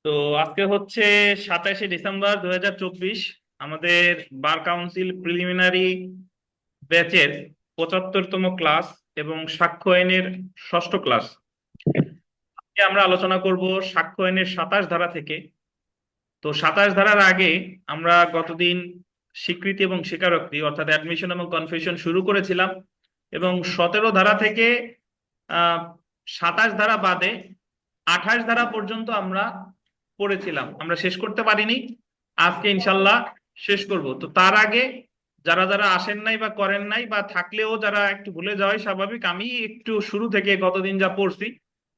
তো আজকে হচ্ছে 27শে ডিসেম্বর 2024। আমাদের বার কাউন্সিল প্রিলিমিনারি ব্যাচের 75তম ক্লাস এবং সাক্ষ্য আইনের ষষ্ঠ ক্লাস। আজকে আমরা আলোচনা করব সাক্ষ্য আইনের 27 ধারা থেকে। তো 27 ধারার আগে আমরা গতদিন স্বীকৃতি এবং স্বীকারোক্তি অর্থাৎ অ্যাডমিশন এবং কনফেশন শুরু করেছিলাম, এবং 17 ধারা থেকে 27 ধারা বাদে 28 ধারা পর্যন্ত আমরা পড়েছিলাম, আমরা শেষ করতে পারিনি। আজকে ইনশাল্লাহ শেষ করব। তো তার আগে যারা যারা আসেন নাই বা করেন নাই বা থাকলেও যারা একটু ভুলে যাওয়াই স্বাভাবিক, আমি একটু শুরু থেকে গতদিন যা পড়ছি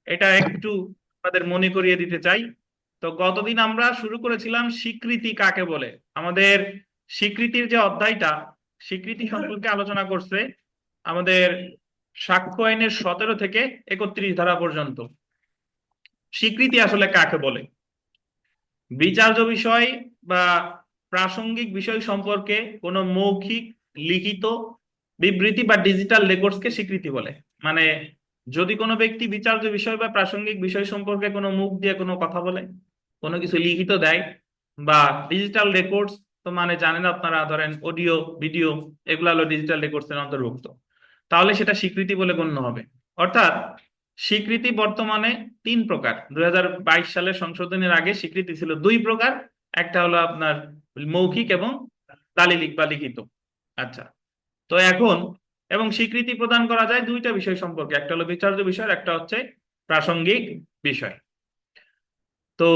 এটা একটু আপনাদের মনে করিয়ে দিতে চাই। তো গতদিন আমরা শুরু করেছিলাম স্বীকৃতি কাকে বলে। আমাদের স্বীকৃতির যে অধ্যায়টা, স্বীকৃতি সম্পর্কে আলোচনা করছে আমাদের সাক্ষ্য আইনের 17 থেকে 31 ধারা পর্যন্ত। স্বীকৃতি আসলে কাকে বলে? বিচার্য বিষয় বা প্রাসঙ্গিক বিষয় সম্পর্কে কোনো মৌখিক, লিখিত বিবৃতি বা ডিজিটাল রেকর্ডসকে স্বীকৃতি বলে। মানে যদি কোনো ব্যক্তি বিচার্য বিষয় বা প্রাসঙ্গিক বিষয় সম্পর্কে কোনো মুখ দিয়ে কোনো কথা বলে, কোনো কিছু লিখিত দেয় বা ডিজিটাল রেকর্ডস, তো মানে জানেন আপনারা, ধরেন অডিও, ভিডিও, এগুলো হলো ডিজিটাল রেকর্ডস এর অন্তর্ভুক্ত, তাহলে সেটা স্বীকৃতি বলে গণ্য হবে। অর্থাৎ স্বীকৃতি বর্তমানে 3 প্রকার। 2022 সালের সংশোধনের আগে স্বীকৃতি ছিল 2 প্রকার। একটা হলো আপনার মৌখিক এবং দালিলিক বা লিখিত। আচ্ছা, তো এখন এবং স্বীকৃতি প্রদান করা যায় দুইটা বিষয় সম্পর্কে, একটা হলো বিচার্য বিষয়, একটা হচ্ছে প্রাসঙ্গিক বিষয়। তো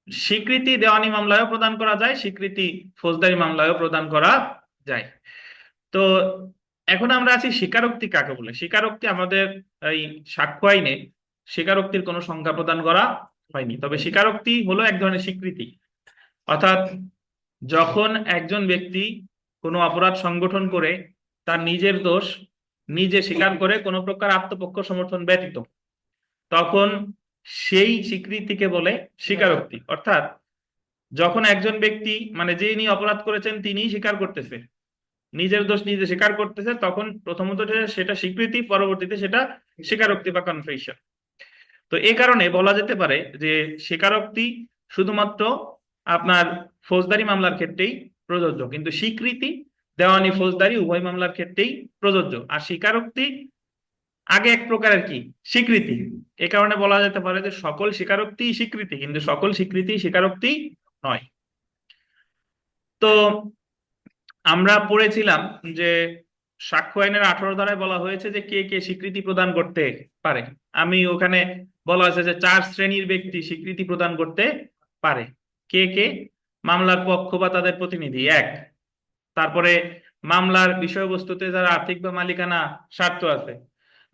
স্বীকৃতি দেওয়ানি মামলায়ও প্রদান করা যায়, স্বীকৃতি ফৌজদারি মামলায়ও প্রদান করা যায়। তো এখন আমরা আছি স্বীকারোক্তি কাকে বলে। স্বীকারোক্তি আমাদের এই সাক্ষ্য আইনে স্বীকারোক্তির কোনো সংজ্ঞা প্রদান করা হয়নি, তবে স্বীকারোক্তি হলো এক ধরনের স্বীকৃতি। অর্থাৎ যখন একজন ব্যক্তি কোনো অপরাধ সংগঠন করে তার নিজের দোষ নিজে স্বীকার করে কোনো প্রকার আত্মপক্ষ সমর্থন ব্যতীত, তখন সেই স্বীকৃতিকে বলে স্বীকারোক্তি। অর্থাৎ যখন একজন ব্যক্তি, মানে যিনি অপরাধ করেছেন তিনিই স্বীকার করতেছে, নিজের দোষ নিজে স্বীকার করতেছে, তখন প্রথমত সেটা স্বীকৃতি, পরবর্তীতে সেটা স্বীকারোক্তি বা কনফেশন। তো এই কারণে বলা যেতে পারে যে স্বীকারোক্তি শুধুমাত্র আপনার ফৌজদারি মামলার ক্ষেত্রেই প্রযোজ্য, কিন্তু স্বীকৃতি দেওয়ানি ফৌজদারি উভয় মামলার ক্ষেত্রেই প্রযোজ্য। আর স্বীকারোক্তি আগে এক প্রকারের কি স্বীকৃতি। এ কারণে বলা যেতে পারে যে সকল স্বীকারোক্তি স্বীকৃতি, কিন্তু সকল স্বীকৃতি স্বীকারোক্তি নয়। তো আমরা পড়েছিলাম যে সাক্ষ্য আইনের 18 ধারায় বলা হয়েছে যে কে কে স্বীকৃতি প্রদান করতে পারে। আমি ওখানে বলা হয়েছে যে 4 শ্রেণীর ব্যক্তি স্বীকৃতি প্রদান করতে পারে। কে কে? মামলার পক্ষ বা তাদের প্রতিনিধি, এক। তারপরে মামলার বিষয়বস্তুতে যারা আর্থিক বা মালিকানা স্বার্থ আছে,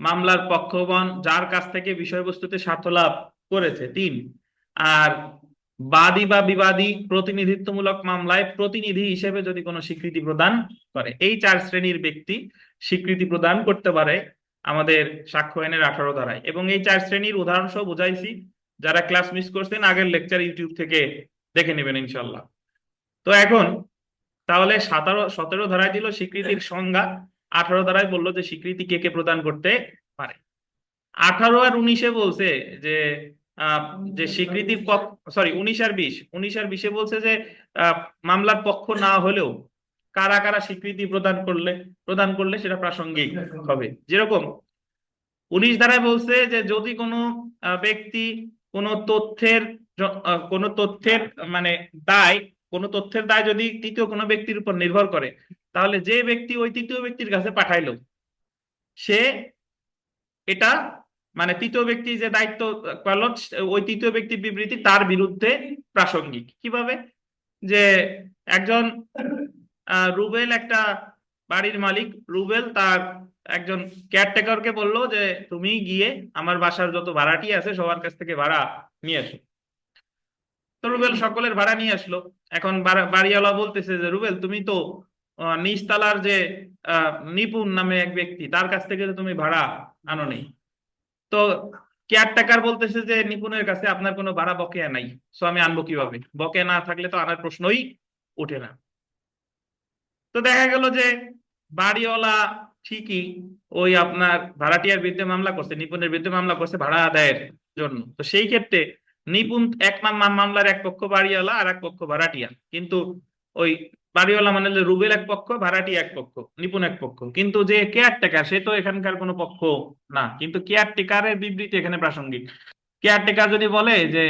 মামলার পক্ষগণ যার কাছ থেকে বিষয়বস্তুতে স্বার্থ লাভ করেছে, তিন। আর বাদী বা বিবাদী প্রতিনিধিত্বমূলক মামলায় প্রতিনিধি হিসেবে যদি কোনো স্বীকৃতি প্রদান করে, এই 4 শ্রেণীর ব্যক্তি স্বীকৃতি প্রদান করতে পারে আমাদের সাক্ষ্য আইনের 18 ধারায়। এবং এই 4 শ্রেণীর উদাহরণ সহ বুঝাইছি, যারা ক্লাস মিস করছেন আগের লেকচার ইউটিউব থেকে দেখে নেবেন ইনশাল্লাহ। তো এখন তাহলে 17 ধারায় দিল স্বীকৃতির সংজ্ঞা, 18 ধারায় বললো যে স্বীকৃতি কে কে প্রদান করতে পারে। 18 আর 19-এ বলছে যে আহ, যে স্বীকৃতির পক্ষ, সরি 19 আর 20, 19 আর 20-এ বলছে যে আহ, মামলার পক্ষ না হলেও কারা কারা স্বীকৃতি প্রদান করলে সেটা প্রাসঙ্গিক হবে। যেরকম 19 ধারায় বলছে যে যদি কোনো ব্যক্তি কোনো তথ্যের কোনো তথ্যের মানে দায়, কোনো তথ্যের দায় যদি তৃতীয় কোনো ব্যক্তির উপর নির্ভর করে, তাহলে যে ব্যক্তি ওই তৃতীয় ব্যক্তির কাছে পাঠাইলো সে এটা, মানে তৃতীয় ব্যক্তি যে দায়িত্ব পালন, ওই তৃতীয় ব্যক্তির বিবৃতি তার বিরুদ্ধে প্রাসঙ্গিক। কিভাবে? যে একজন রুবেল একটা বাড়ির মালিক, রুবেল তার একজন কেয়ারটেকারকে বললো যে তুমি গিয়ে আমার বাসার যত ভাড়াটি আছে সবার কাছ থেকে ভাড়া নিয়ে আসো। তো রুবেল সকলের ভাড়া নিয়ে আসলো। এখন বাড়িওয়ালা বলতেছে যে রুবেল তুমি তো নিচতলার যে নিপুণ নামে এক ব্যক্তি তার কাছ থেকে তো তুমি ভাড়া আনো নেই। তো কেয়ারটেকার বলতেছে যে নিপুণের কাছে আপনার কোনো ভাড়া বকেয়া নাই, সো আমি আনবো কিভাবে? বকেয়া না থাকলে তো আনার প্রশ্নই ওঠে না। তো দেখা গেল যে বাড়িওয়ালা ঠিকই ওই আপনার ভাড়াটিয়ার বিরুদ্ধে মামলা করছে, নিপুণের বিরুদ্ধে মামলা করছে ভাড়া আদায়ের জন্য। তো সেই ক্ষেত্রে নিপুণ এক মামলার এক পক্ষ বাড়িওয়ালা আর এক পক্ষ ভাড়াটিয়া, কিন্তু ওই বাড়িওয়ালা মানে হলো রুবেল এক পক্ষ, ভাড়াটিয়া এক পক্ষ, নিপুণ এক পক্ষ, কিন্তু যে কেয়ারটেকার সে তো এখানকার কোনো পক্ষ না, কিন্তু কেয়ারটেকারের বিবৃতি এখানে প্রাসঙ্গিক। কেয়ারটেকার যদি বলে যে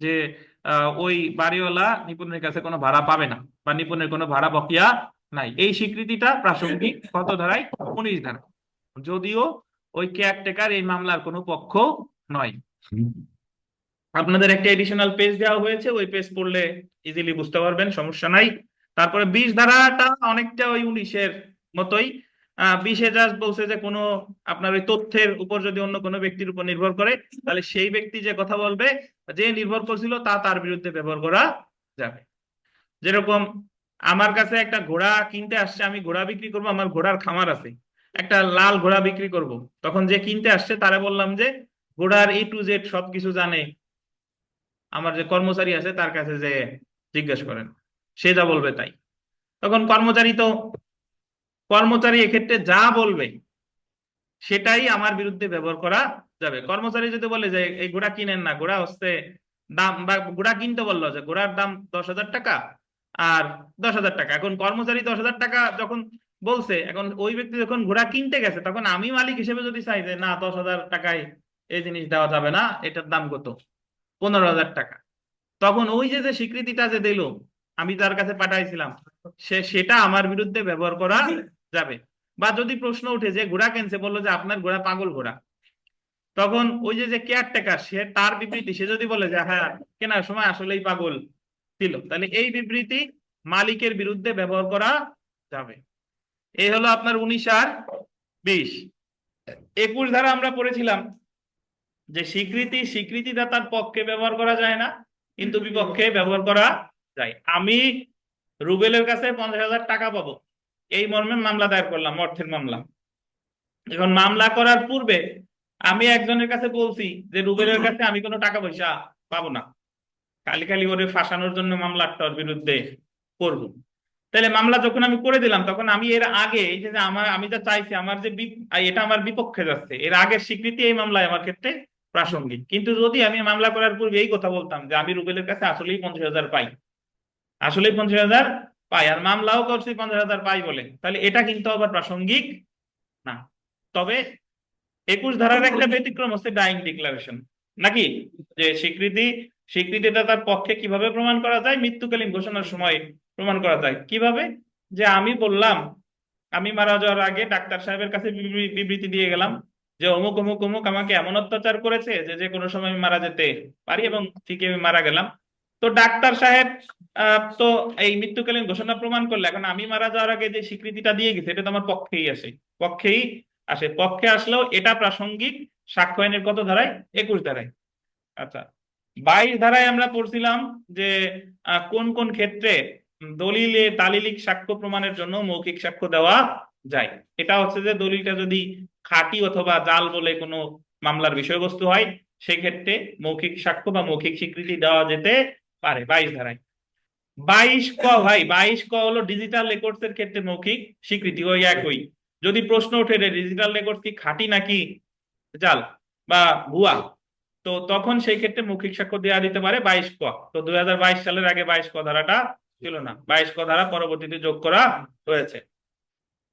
যে ওই বাড়িওয়ালা নিপুণের কাছে কোনো ভাড়া পাবে না বা নিপুণের কোনো ভাড়া বকেয়া নাই, এই স্বীকৃতিটা প্রাসঙ্গিক কত ধারায়? 19 ধারা, যদিও ওই কেয়ারটেকার এই মামলার কোনো পক্ষ নয়। আপনাদের একটা এডিশনাল পেজ দেওয়া হয়েছে, ওই পেজ পড়লে ইজিলি বুঝতে পারবেন, সমস্যা নাই। তারপরে 20 ধারাটা অনেকটা ওই 19-এর মতোই। 20-এ জাস্ট বলছে যে কোনো আপনার ওই তথ্যের উপর যদি অন্য কোনো ব্যক্তির উপর নির্ভর করে, তাহলে সেই ব্যক্তি যে কথা বলবে, যে নির্ভর করছিল তা তার বিরুদ্ধে ব্যবহার করা যাবে। যেরকম আমার কাছে একটা ঘোড়া কিনতে আসছে, আমি ঘোড়া বিক্রি করবো, আমার ঘোড়ার খামার আছে, একটা লাল ঘোড়া বিক্রি করব। তখন যে কিনতে আসছে তারা বললাম যে ঘোড়ার A to Z সবকিছু জানে, আমার যে কর্মচারী আছে তার কাছে যে জিজ্ঞেস করেন, সে যা বলবে তাই। তখন কর্মচারী এক্ষেত্রে যা বলবে সেটাই আমার বিরুদ্ধে ব্যবহার করা যাবে। কর্মচারী যদি বলে যে এই ঘোড়া কিনেন না, ঘোড়া হচ্ছে দাম, বা ঘোড়া কিনতে বললো যে ঘোড়ার দাম 10,000 টাকা আর 10,000 টাকা, এখন কর্মচারী 10,000 টাকা যখন বলছে, এখন ওই ব্যক্তি যখন ঘোড়া কিনতে গেছে, তখন আমি মালিক হিসেবে যদি চাই যে না 10,000 টাকায় এই জিনিস দেওয়া যাবে না, এটার দাম কত, 15,000 টাকা, তখন ওই যে যে স্বীকৃতিটা যে দিল আমি তার কাছে পাঠাইছিলাম, সেটা আমার বিরুদ্ধে ব্যবহার করা যাবে। বা যদি প্রশ্ন উঠে যে ঘোড়া কিনছে, বললো যে আপনার ঘোড়া পাগল ঘোড়া, তখন ওই যে যে কেয়ারটেকার সে তার বিবৃতি, সে যদি বলে যে হ্যাঁ কেনার সময় আসলেই পাগল ছিল, তাহলে এই বিবৃতি মালিকের বিরুদ্ধে ব্যবহার করা যাবে। এই হলো আপনার 19 আর 20। 21 ধারা আমরা পড়েছিলাম যে স্বীকৃতিদাতার পক্ষে ব্যবহার করা যায় না, কিন্তু বিপক্ষে ব্যবহার করা যায়। আমি রুবেলের কাছে 50,000 টাকা পাবো, এই মর্মে মামলা দায়ের করলাম, অর্থের মামলা। এখন মামলা করার পূর্বে আমি একজনের কাছে বলছি যে রুবেলের কাছে আমি কোনো টাকা পয়সা পাবো না, খালি খালি ওরে ফাঁসানোর জন্য মামলাটা ওর বিরুদ্ধে করব। তাহলে মামলা যখন আমি করে দিলাম, তখন আমি এর আগে এই যে যে আমি যা চাইছি, আমার যে এটা আমার বিপক্ষে যাচ্ছে, এর আগের স্বীকৃতি এই মামলায় আমার ক্ষেত্রে প্রাসঙ্গিক। কিন্তু যদি আমি মামলা করার পূর্বে এই কথা বলতাম যে আমি রুবেলের কাছে আসলেই 50,000 পাই, আসলেই 50,000 পাই, আর মামলাও করছি 50,000 পাই বলে, তাহলে এটা কিন্তু আবার প্রাসঙ্গিক না। তবে 21 ধারার একটা ব্যতিক্রম হচ্ছে ডাইং ডিক্লারেশন, নাকি? যে স্বীকৃতিটা তার পক্ষে কিভাবে প্রমাণ করা যায়? মৃত্যুকালীন ঘোষণার সময় প্রমাণ করা যায় কিভাবে? যে আমি বললাম আমি মারা যাওয়ার আগে ডাক্তার সাহেবের কাছে বিবৃতি দিয়ে গেলাম যে অমুক অমুক অমুক আমাকে এমন অত্যাচার করেছে যে যে কোনো সময় আমি মারা যেতে পারি, এবং ঠিক আমি মারা গেলাম। তো ডাক্তার সাহেব তো এই মৃত্যুকালীন ঘোষণা প্রমাণ করলে, এখন আমি মারা যাওয়ার আগে যে স্বীকৃতিটা দিয়ে গেছে এটা তো আমার পক্ষেই আসে, পক্ষে আসলেও এটা প্রাসঙ্গিক সাক্ষ্য আইনের কত ধারায়? 21 ধারায়। আচ্ছা, 22 ধারায় আমরা পড়ছিলাম যে কোন কোন ক্ষেত্রে দলিলে দালিলিক সাক্ষ্য প্রমাণের জন্য মৌখিক সাক্ষ্য দেওয়া যায়। এটা হচ্ছে যে দলিলটা যদি খাঁটি অথবা জাল বলে কোনো মামলার বিষয়বস্তু হয়, সেক্ষেত্রে মৌখিক সাক্ষ্য বা মৌখিক স্বীকৃতি দেওয়া যেতে পারে 22 ধারায়। 22 ক ভাই, 22 ক হলো ডিজিটাল রেকর্ডস এর ক্ষেত্রে মৌখিক স্বীকৃতি, ওই একই। যদি প্রশ্ন ওঠে ডিজিটাল রেকর্ডস কি খাঁটি নাকি জাল বা ভুয়া, তো তখন সেই ক্ষেত্রে মৌখিক সাক্ষ্য দেওয়া দিতে পারে 22 ক। তো 2022 সালের আগে 22 ক ধারাটা ছিল না, 22 ক ধারা পরবর্তীতে যোগ করা হয়েছে।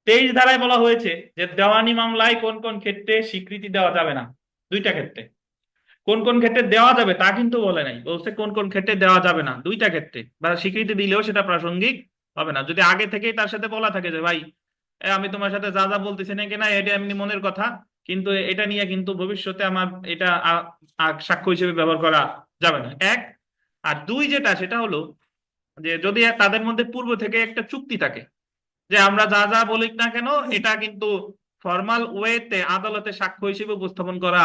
23 ধারায় বলা হয়েছে যে দেওয়ানি মামলায় কোন কোন ক্ষেত্রে স্বীকৃতি দেওয়া যাবে না। দুইটা ক্ষেত্রে, কোন কোন ক্ষেত্রে দেওয়া যাবে তা কিন্তু বলে নাই, বলছে কোন কোন ক্ষেত্রে দেওয়া যাবে না, দুইটা ক্ষেত্রে। বা স্বীকৃতি দিলেও সেটা প্রাসঙ্গিক হবে না যদি আগে থেকেই তার সাথে বলা থাকে যে ভাই আমি তোমার সাথে যা যা বলতেছি নাকি না এটা এমনি মনের কথা, কিন্তু এটা নিয়ে কিন্তু ভবিষ্যতে আমার এটা সাক্ষ্য হিসেবে ব্যবহার করা যাবে না, এক। আর দুই যেটা, সেটা হলো যে যদি তাদের মধ্যে পূর্ব থেকে একটা চুক্তি থাকে যে আমরা যা যা বলি না কেন এটা কিন্তু ফর্মাল ওয়েতে আদালতে সাক্ষ্য হিসেবে উপস্থাপন করা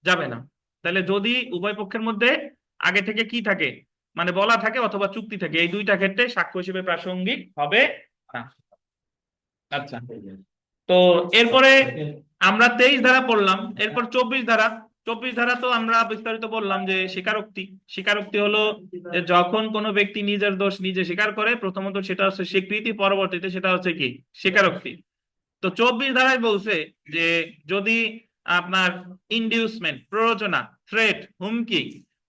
যাবে না। তাহলে যদি উভয় পক্ষের মধ্যে আগে থেকে কি থাকে, মানে বলা থাকে অথবা চুক্তি থাকে, এই দুইটা ক্ষেত্রে সাক্ষ্য হিসেবে প্রাসঙ্গিক হবে না। আচ্ছা, তো এরপরে আমরা 23 ধারা পড়লাম, এরপর 24 ধারা। 24 ধারা তো আমরা বিস্তারিত বললাম যে স্বীকারোক্তি। স্বীকারোক্তি হলো যে যখন কোনো ব্যক্তি নিজের দোষ নিজে স্বীকার করে, প্রথমত সেটা হচ্ছে স্বীকৃতি, পরবর্তীতে সেটা হচ্ছে কি স্বীকারোক্তি। তো 24 ধারায় বলছে যে যদি আপনার ইনডিউসমেন্ট, প্ররোচনা, থ্রেট, হুমকি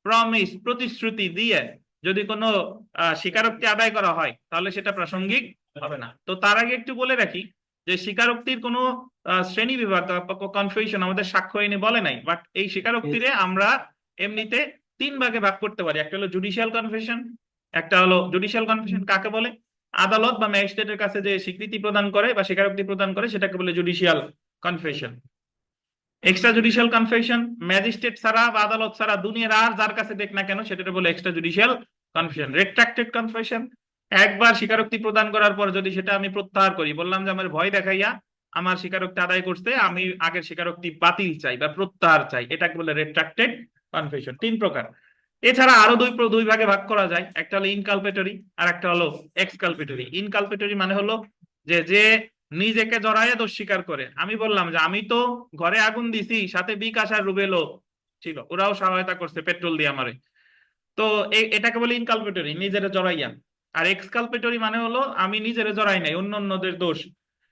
প্রমিস প্রতিশ্রুতি দিয়ে যদি কোনো স্বীকারোক্তি আদায় করা হয় তাহলে সেটা প্রাসঙ্গিক হবে না। তো তার আগে একটু বলে রাখি যে স্বীকারোক্তির কোনো শ্রেণী বিভাগ কনফিউশন আমাদের সাক্ষ্য আইনে বলে নাই, বাট এই স্বীকারোক্তিরে আমরা এমনিতে তিন ভাগে ভাগ করতে পারি। একটা হলো জুডিশিয়াল কনফেশন, একটা হলো জুডিশিয়াল কনফেশন কাকে বলে, আদালত বা ম্যাজিস্ট্রেটের কাছে যে স্বীকৃতি প্রদান করে বা স্বীকারোক্তি প্রদান করে সেটাকে বলে judicial confession. Extra judicial confession magistrate ছাড়া বা আদালত ছাড়া দুনিয়ার আর যার কাছে দেখ না কেন সেটা বলে এক্সট্রা জুডিশিয়াল কনফেশন। রেট্রাক্টেড কনফেশন, একবার স্বীকারোক্তি প্রদান করার পর যদি সেটা আমি প্রত্যাহার করি, বললাম যে আমার ভয় দেখাইয়া আমার স্বীকারোক্তি আদায় করতে, আমি আগের স্বীকারোক্তি বাতিল চাই বা প্রত্যাহার চাই, এটাকে বলে রেট্রাক্টেড কনফেশন। তিন প্রকার। এছাড়া আরো দুই ভাগে ভাগ করা যায়, একটা হলো ইনকালপেটরি আর একটা হলো এক্সকালপেটরি। ইনকালপেটরি মানে হলো যে যে নিজেকে জড়াইয়া দোষ স্বীকার করে। আমি বললাম যে আমি তো ঘরে আগুন দিছি, সাথে বিকাশ আর রুবেলও ছিল, ওরাও সহায়তা করছে পেট্রোল দিয়ে আমারে। তো এটাকে বলে ইনকালপেটরি, নিজেরে জড়াইয়া। আর এক্সকালপেটরি মানে হলো আমি নিজেরে জড়াই নাই, অন্য অন্যদের দোষ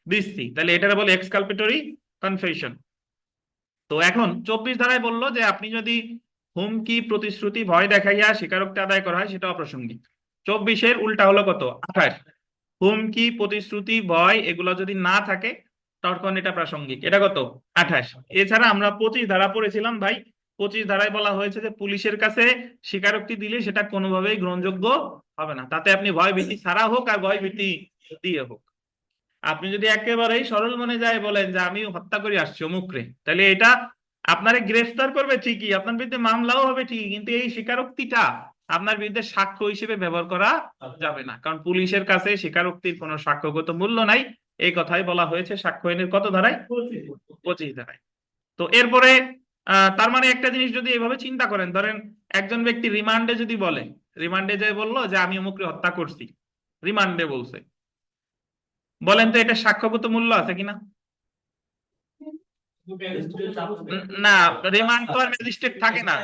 দিচ্ছি, তাহলে এটাকে বলে এক্সকালপেটরি কনফেশন। তো এখন 24 ধারায় বললো যে আপনি যদি হুমকি প্রতিশ্রুতি ভয় দেখাইয়া স্বীকারোক্তি আদায় করা হয় সেটা অপ্রাসঙ্গিক। 24-এর উল্টা হলো কত, 28। হুমকি প্রতিশ্রুতি ভয় এগুলো যদি না থাকে তখন এটা প্রাসঙ্গিক, এটা কত, 28। এছাড়া আমরা 25 ধারা পড়েছিলাম ভাই। 25 ধারায় বলা হয়েছে যে পুলিশের কাছে স্বীকারোক্তি দিলে সেটা কোনোভাবেই গ্রহণযোগ্য হবে না, তাতে আপনি ভয় ভীতি ছাড়া হোক আর ভয় ভীতি দিয়ে হোক। আপনি যদি একেবারেই সরল মনে যায় বলেন যে আমি হত্যা করে আসছি অমুকরে, তাহলে এটা আপনারে গ্রেফতার করবে ঠিকই, আপনার বিরুদ্ধে মামলাও হবে ঠিকই, কিন্তু এই স্বীকারোক্তিটা আপনার বিরুদ্ধে সাক্ষ্য হিসেবে ব্যবহার করা যাবে না, কারণ পুলিশের কাছে স্বীকারোক্তির কোনো সাক্ষ্যগত মূল্য নাই। এই কথাই বলা হয়েছে সাক্ষ্য আইনের কত ধারায়, 25 ধারায়। তো এরপরে তার মানে একটা জিনিস যদি এভাবে চিন্তা করেন, ধরেন একজন ব্যক্তি রিমান্ডে যদি বলে, রিমান্ডে যে বললো যে আমি অমুকরে হত্যা করছি, রিমান্ডে বলছে, বলেন তো এটা সাক্ষ্যগত মূল্য আছে কিনা? না, রিমান্ড তো আর ম্যাজিস্ট্রেট থাকে না।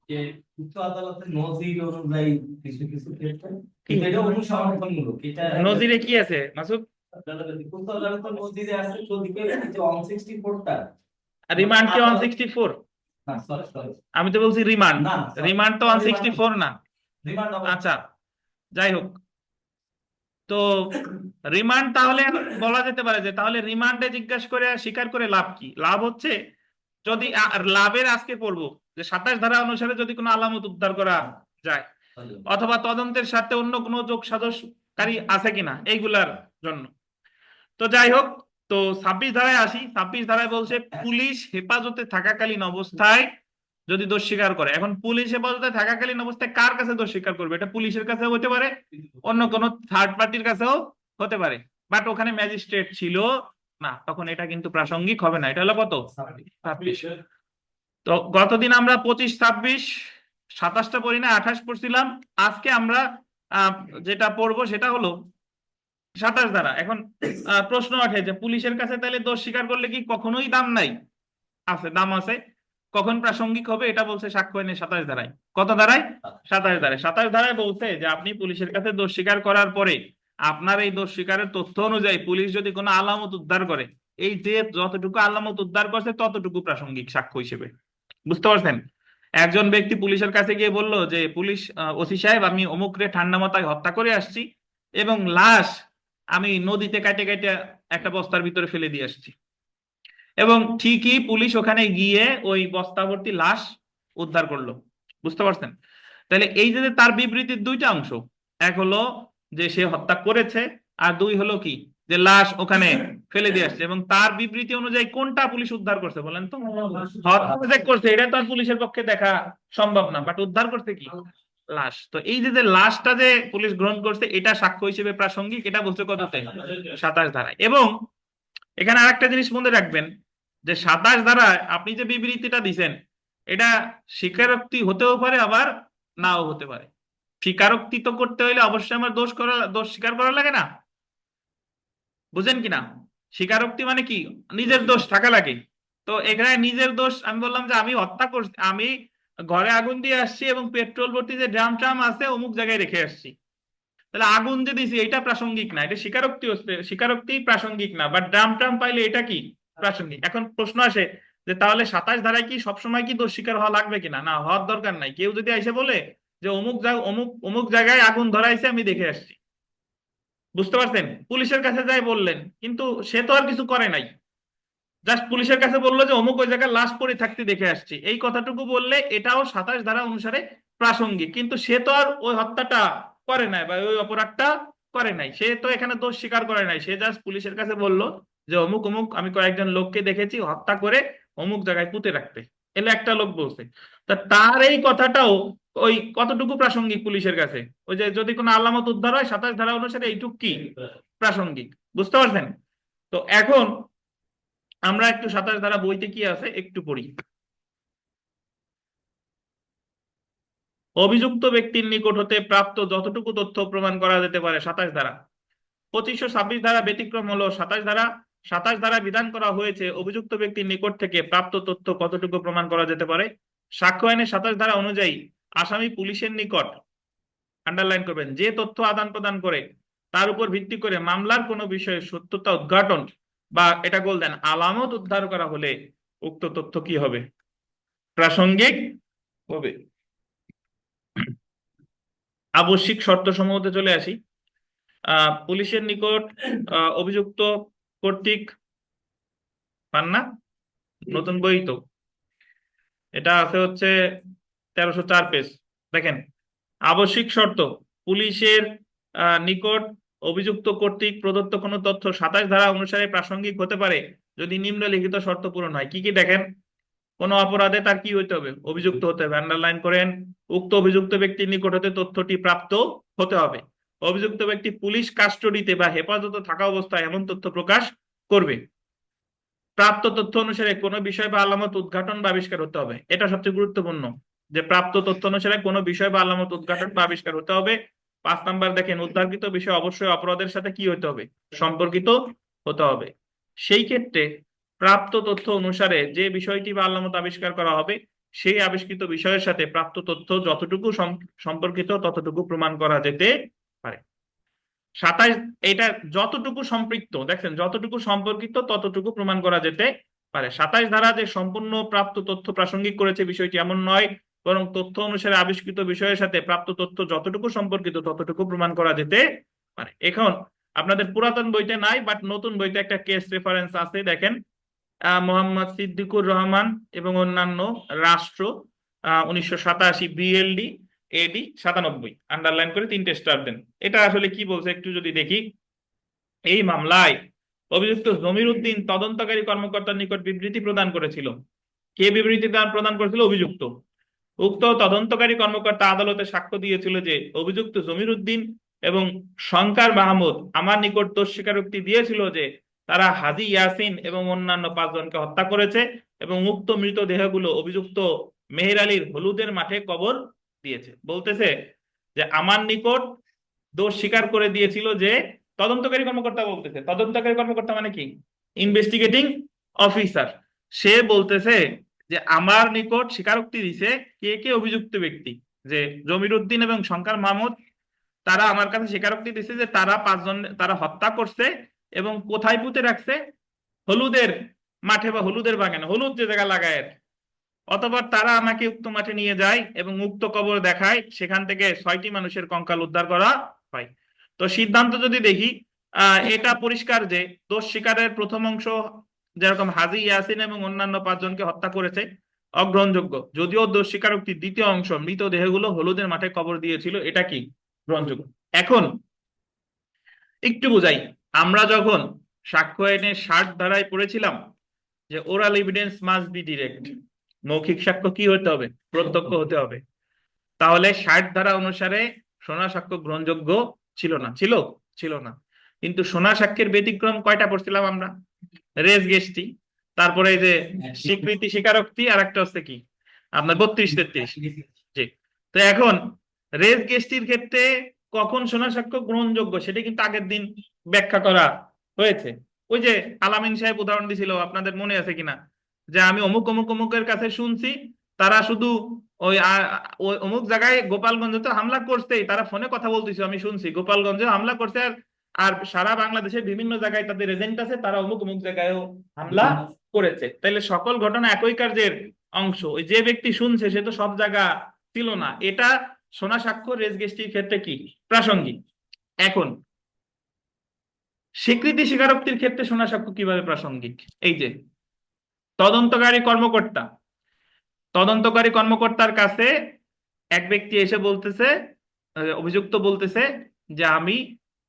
যে উচ্চ আদালতের নজির অনুযায়ী কিছু কিছু ক্ষেত্রে এটা অনুসরণমূলক, এটা নজিরে কি আছে মাসুদ? উচ্চ আদালতের নজিরে আছে যদি যে 164টা রিমান্ড কি 164? না সরি সরি আমি তো বলছি রিমান্ড, না রিমান্ড তো 164 না। রিমান্ড আচ্ছা, যাই হোক। তো রিমান্ড তাহলে বলা যেতে পারে যে তাহলে রিমান্ডে জিজ্ঞাসা করে স্বীকার করে লাভ কি? লাভ হচ্ছে যদি লাভের আজকে পড়বো যে 27 ধারা অনুসারে যদি কোনো আলামত উদ্ধার করা যায়, অথবা তদন্তের সাথে অন্য কোনো যোগ সাজসকারী আছে কিনা এইগুলার জন্য। তো যাই হোক, তো 26 ধারায় আসি। 26 ধারায় বলছে পুলিশ হেফাজতে থাকাকালীন অবস্থায় যদি দোষ স্বীকার করে। এখন পুলিশ হেফাজতে থাকাকালীন অবস্থায় কার কাছে দোষ স্বীকার করবে? এটা পুলিশের কাছে হতে পারে, অন্য কোনো থার্ড পার্টির কাছেও হতে পারে, বাট ওখানে ম্যাজিস্ট্রেট ছিল না, তখন এটা কিন্তু প্রাসঙ্গিক হবে না। এটা হলো কত, 26। তো গতদিন আমরা 25, 26, 27টা পড়ি না, 28 পড়ছিলাম। আজকে আমরা যেটা পড়বো সেটা হলো 27 ধারা। এখন প্রশ্ন ওঠে যে পুলিশের কাছে তাহলে দোষ স্বীকার করলে কি কখনোই দাম নাই? আছে, দাম আছে। কখন প্রাসঙ্গিক হবে এটা বলছে সাক্ষ্য আইনের 27 ধারায়। কত ধারায়, 27 ধারায়। 27 ধারায় বলছে যে আপনি পুলিশের কাছে দোষ স্বীকার করার পরে আপনার এই দোষ স্বীকারের তথ্য অনুযায়ী পুলিশ যদি কোনো আলামত উদ্ধার করে, এই যে যতটুকু আলামত উদ্ধার করছে ততটুকু প্রাসঙ্গিক সাক্ষ্য হিসেবে। বুঝতে পারছেন? একজন ব্যক্তি পুলিশের কাছে গিয়ে বলল যে পুলিশ ওসি সাহেব আমি অমুকরে ঠান্ডা মাথায় হত্যা করে আসছি এবং লাশ আমি নদীতে কাটে কাটে একটা বস্তার ভিতরে ফেলে দিয়ে আসছি, এবং ঠিকই পুলিশ ওখানে গিয়ে ওই বস্তা ভর্তি লাশ উদ্ধার করলো। বুঝতে পারছেন? তাহলে এই যে তার বিবৃতির দুইটা অংশ, এক হলো যে সে হত্যা করেছে, আর দুই হলো কি যে লাশ ওখানে ফেলে দিয়ে আসছে, এবং তার বিবৃতি অনুযায়ী কোনটা পুলিশ উদ্ধার করছে বলেন তো? হত্যা যে করছে এটা তো আর পুলিশের পক্ষে দেখা সম্ভব না, বাট উদ্ধার করছে কি, লাশ। তো এই যে লাশটা যে পুলিশ গ্রহণ করছে এটা সাক্ষ্য হিসেবে প্রাসঙ্গিক, এটা বলছে কততে, 27 ধারায়। এবং এখানে আরেকটা জিনিস মনে রাখবেন যে 27 ধারায় আপনি যে বিবৃতিটা দিছেন এটা স্বীকারোক্তি হতেও পারে আবার নাও হতে পারে। স্বীকারোক্তি তো করতে হইলে অবশ্যই আমার দোষ স্বীকার করা লাগে না? বুঝেন কিনা? স্বীকারোক্তি মানে কি, নিজের দোষ থাকা লাগে। তো এখানে নিজের দোষ আমি বললাম যে আমি হত্যা করছি, আমি ঘরে আগুন দিয়ে আসছি এবং পেট্রোল ভর্তি যে ড্রাম ট্রাম আছে অমুক জায়গায় রেখে আসছি, তাহলে আগুন যে দিছি এটা প্রাসঙ্গিক না, এটা স্বীকারোক্তি হচ্ছে, স্বীকারোক্তি প্রাসঙ্গিক না, বাট ড্রাম ট্রাম পাইলে এটা কি প্রাসঙ্গিক। এখন প্রশ্ন আসে যে তাহলে 27 ধারায় কি সবসময় কি দোষ স্বীকার হওয়া লাগবে কিনা? না, হওয়ার দরকার নাই। কেউ যদি এসে বলে যে অমুক জায়গা অমুক অমুক জায়গায় আগুন ধরাইছে, আমি দেখে আসছি, বুঝতে পারছেন, পুলিশের কাছে যাই বললেন, কিন্তু সে তো আর কিছু করে নাই, জাস্ট পুলিশের কাছে বললো যে অমুক ওই জায়গায় লাশ পড়ে থাকতে দেখে আসছি, এই কথাটুকু বললে এটাও 27 ধারা অনুসারে প্রাসঙ্গিক। কিন্তু সে তো আর ওই হত্যাটা করে নাই বা ওই অপরাধটা করে নাই, সে তো এখানে দোষ স্বীকার করে নাই, সে জাস্ট পুলিশের কাছে বলল যে অমুক অমুক আমি কয়েকজন লোককে দেখেছি হত্যা করে অমুক জায়গায় পুঁতে রাখতে, এলে একটা লোক বলছে। তা তার এই কথাটাও ওই কতটুকু প্রাসঙ্গিক পুলিশের কাছে? ওই যে যদি কোনো আলামত উদ্ধার হয় 27 ধারা অনুসারে এইটুক কি প্রাসঙ্গিক, বুঝতে পারছেন? তো এখন আমরা একটু 27 ধারা বইতে কি আছে একটু পড়ি। অভিযুক্ত ব্যক্তির নিকট হতে প্রাপ্ত যতটুকু তথ্য প্রমাণ করা যেতে পারে 27 ধারা। 2526 ধারা ব্যতিক্রম হলো 27 ধারা। 27 ধারা বিধান করা হয়েছে অভিযুক্ত ব্যক্তির নিকট থেকে প্রাপ্ত তথ্য কতটুকু প্রমাণ করা যেতে পারে। সাক্ষ্য আইনের 27 ধারা অনুযায়ী আসামি পুলিশের নিকট, আন্ডারলাইন করবেন, যে তথ্য আদান প্রদান করে তার উপর ভিত্তি করে মামলার কোনো বিষয়ে সত্যতা উদ্ঘাটন বা এটা বলতেন আলামত উদ্ধার করা হলে উক্ত তথ্য কি হবে? প্রাসঙ্গিক হবে। আবশ্যিক শর্ত সমূহতে চলে আসি। পুলিশের নিকট অভিযুক্ত কর্তৃক, পান না? নতুন বই তো, এটা আছে হচ্ছে 1304 পেজ। দেখেন, আবশ্যিক শর্ত, পুলিশের নিকট অভিযুক্ত কর্তৃক প্রদত্ত কোনো তথ্য 27 ধারা অনুসারে প্রাসঙ্গিক হতে পারে যদি নিম্নলিখিত শর্ত পূরণ হয়। কি কি দেখেন? কোন অপরাধে তার কি হইতে হবে? অভিযুক্ত হতে হবে, আন্ডারলাইন করেন। উক্ত অভিযুক্ত ব্যক্তির নিকট হতে তথ্যটি প্রাপ্ত হতে হবে। অভিযুক্ত ব্যক্তি পুলিশ কাস্টডিতে বা হেফাজতে থাকা অবস্থায় এমন তথ্য প্রকাশ করবে। প্রাপ্ত তথ্য অনুসারে কোনো বিষয় বা আলামত উদ্ঘাটন বা আবিষ্কার হতে হবে। এটা সবচেয়ে গুরুত্বপূর্ণ, যে প্রাপ্ত তথ্য অনুসারে কোনো বিষয় বা আলামত উদ্ঘাটন বা আবিষ্কার হতে হবে। 5 নাম্বার দেখেন, উদ্ধারকৃত বিষয় অবশ্যই অপরাধের সাথে কি হতে হবে? সম্পর্কিত হতে হবে। সেই ক্ষেত্রে প্রাপ্ত তথ্য অনুসারে যে বিষয়টি বা আলামত আবিষ্কার করা হবে সেই আবিষ্কৃত বিষয়ের সাথে প্রাপ্ত তথ্য যতটুকু সম্পর্কিত ততটুকু প্রমাণ করা যেতে পারে। 27, এটা যতটুকু সম্পৃক্ত, দেখছেন, যতটুকু সম্পর্কিত ততটুকু প্রমাণ করা যেতে পারে। 27 ধারা যে সম্পূর্ণ প্রাপ্ত তথ্য প্রাসঙ্গিক করেছে বিষয়টি এমন নয়, বরং তথ্য অনুসারে আবিষ্কৃত বিষয়ের সাথে প্রাপ্ত তথ্য যতটুকু সম্পর্কিত ততটুকু প্রমাণ করা যেতে পারে। এখন আপনাদের পুরাতন বইতে নাই, বাট নতুন বইতে একটা কেস রেফারেন্স আছে, দেখেন, মোহাম্মদ সিদ্দিকুর রহমান এবং অন্যান্য, রাষ্ট্র, 1987, বিএলডি এডি 97, আন্ডারলাইন করে 3টে স্টার দেন। এটা আসলে কি বলছে একটু যদি দেখি। এই মামলায় অভিযুক্ত জমির উদ্দিন তদন্তকারী কর্মকর্তার নিকট বিবৃতি প্রদান করেছিল। কে বিবৃতি প্রদান করেছিল? অভিযুক্ত। উক্ত তদন্তকারী কর্মকর্তা আদালতে সাক্ষ্য দিয়েছিল যে অভিযুক্ত জমির উদ্দিন এবং শঙ্কর মাহমুদ আমার নিকট দোষ স্বীকারোক্তি দিয়েছিল যে তারা হাজী ইয়াসিন এবং অন্যান্য 5 জনকে হত্যা করেছে এবং উক্ত মৃতদেহগুলো অভিযুক্ত মেহের আলীর হলুদের মাঠে কবর দিয়েছে। বলতেছে যে আমার নিকট দোষ স্বীকার করে দিয়েছিল যে, তদন্তকারী কর্মকর্তা বলতেছে, তদন্তকারী কর্মকর্তা মানে কি? Investigating officer. সে বলতেছে যে আমার নিকট স্বীকারোক্তি দিছে কে কে? অভিযুক্ত ব্যক্তি, যে জমির উদ্দিন এবং শঙ্কর মাহমুদ, তারা আমার কাছে স্বীকারোক্তি দিছে যে তারা 5 জন তারা হত্যা করছে এবং কোথায় পুঁতে রাখছে? হলুদের মাঠে বা হলুদের বাগানে, হলুদ যে জায়গা লাগায়। অতঃপর তারা আমাকে উক্ত মাঠে নিয়ে যায় এবং উক্ত কবর দেখায়, সেখান থেকে 6টি মানুষের কঙ্কাল উদ্ধার করা হয়। তো সিদ্ধান্ত যদি দেখি, এটা পরিষ্কার যে দোষ স্বীকারের প্রথম অংশ, যেরকম হাজী ইয়াসিন এবং অন্যান্য 5 জনকে হত্যা করেছে, অগ্রহণযোগ্য। যদিও দোষ স্বীকারোক্তির দ্বিতীয় অংশ, মৃতদেহগুলো হলুদের মাঠে কবর দিয়েছিল, এটা কি গ্রহণযোগ্য? এখন একটু বুঝাই। আমরা যখন সাক্ষ্য আইনের 60 ধারায় পড়েছিলাম যে oral evidence must be direct, মৌখিক সাক্ষ্য কি হতে হবে? প্রত্যক্ষ হতে হবে। তাহলে 60 ধারা অনুসারে শোনা সাক্ষ্য গ্রহণযোগ্য ছিল না? ছিল না। কিন্তু শোনা সাক্ষ্যের ব্যতিক্রম কয়টা পড়ছিলাম আমরা? রেজ গেস্টি, তারপরে এই যে স্বীকৃতি স্বীকারোক্তি, আর একটা হচ্ছে কি আপনার 32-33। জি। তো এখন রেজ গেস্টির ক্ষেত্রে কখন শোনা সাক্ষ্য গ্রহণযোগ্য সেটা কিন্তু আগের দিন ব্যাখ্যা করা হয়েছে। ওই যে আলামিন সাহেব উদাহরণ দিছিল, আপনাদের মনে আছে কিনা, যে আমি অমুক অমুক অমুকের কাছে শুনছি তারা শুধু ওই ওই অমুক জায়গায় গোপালগঞ্জে তো হামলা করছেই, তারা ফোনে কথা বলতেছে, আমি শুনছি গোপালগঞ্জে হামলা করছে, আর আর সারা বাংলাদেশের বিভিন্ন জায়গায় তাদের এজেন্ট আছে, তারা অমুক অমুক জায়গায়ও হামলা করেছে, তাহলে সকল ঘটনা একই কার্যের অংশ। ওই যে ব্যক্তি শুনছে সে তো সব জায়গা ছিল না, এটা শোনা সাক্ষ্য রেজ গেস্টির ক্ষেত্রে কি প্রাসঙ্গিক। এখন স্বীকৃতি স্বীকারোক্তির ক্ষেত্রে শোনা সাক্ষ্য কিভাবে প্রাসঙ্গিক? এই যে তদন্তকারী কর্মকর্তা, তদন্তকারী কর্মকর্তার কাছে এক ব্যক্তি এসে বলতেছে, অভিযুক্ত বলতেছে যে আমি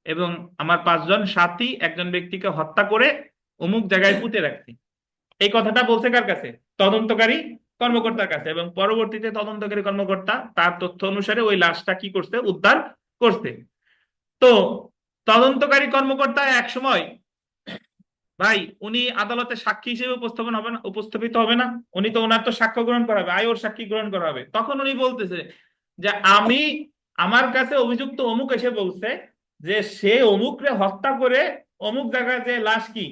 এবং আমার 5 জন সাথী একজন ব্যক্তিকে হত্যা করে অমুক জায়গায় পুঁতে রাখছি। এই কথাটা বলছে কার কাছে? তদন্তকারী কর্মকর্তার কাছে। এবং পরবর্তীতে তদন্তকারী কর্মকর্তা তার তথ্য অনুসারে ওই লাশটা কি করছে? উদ্ধার করছে। তো তদন্তকারী কর্মকর্তা এক সময়, ভাই উনি আদালতে সাক্ষী হিসেবে উপস্থাপন হবে না, উপস্থাপিত হবে না? উনি তো, ওনার তো সাক্ষ্য গ্রহণ করা হবে, ওর সাক্ষী গ্রহণ করা হবে। তখন উনি বলতেছে যে আমি, আমার কাছে অভিযুক্ত অমুক এসে বলছে যে সে অমুকরে হত্যা করে অমুক জায়গায় যে লাশ কি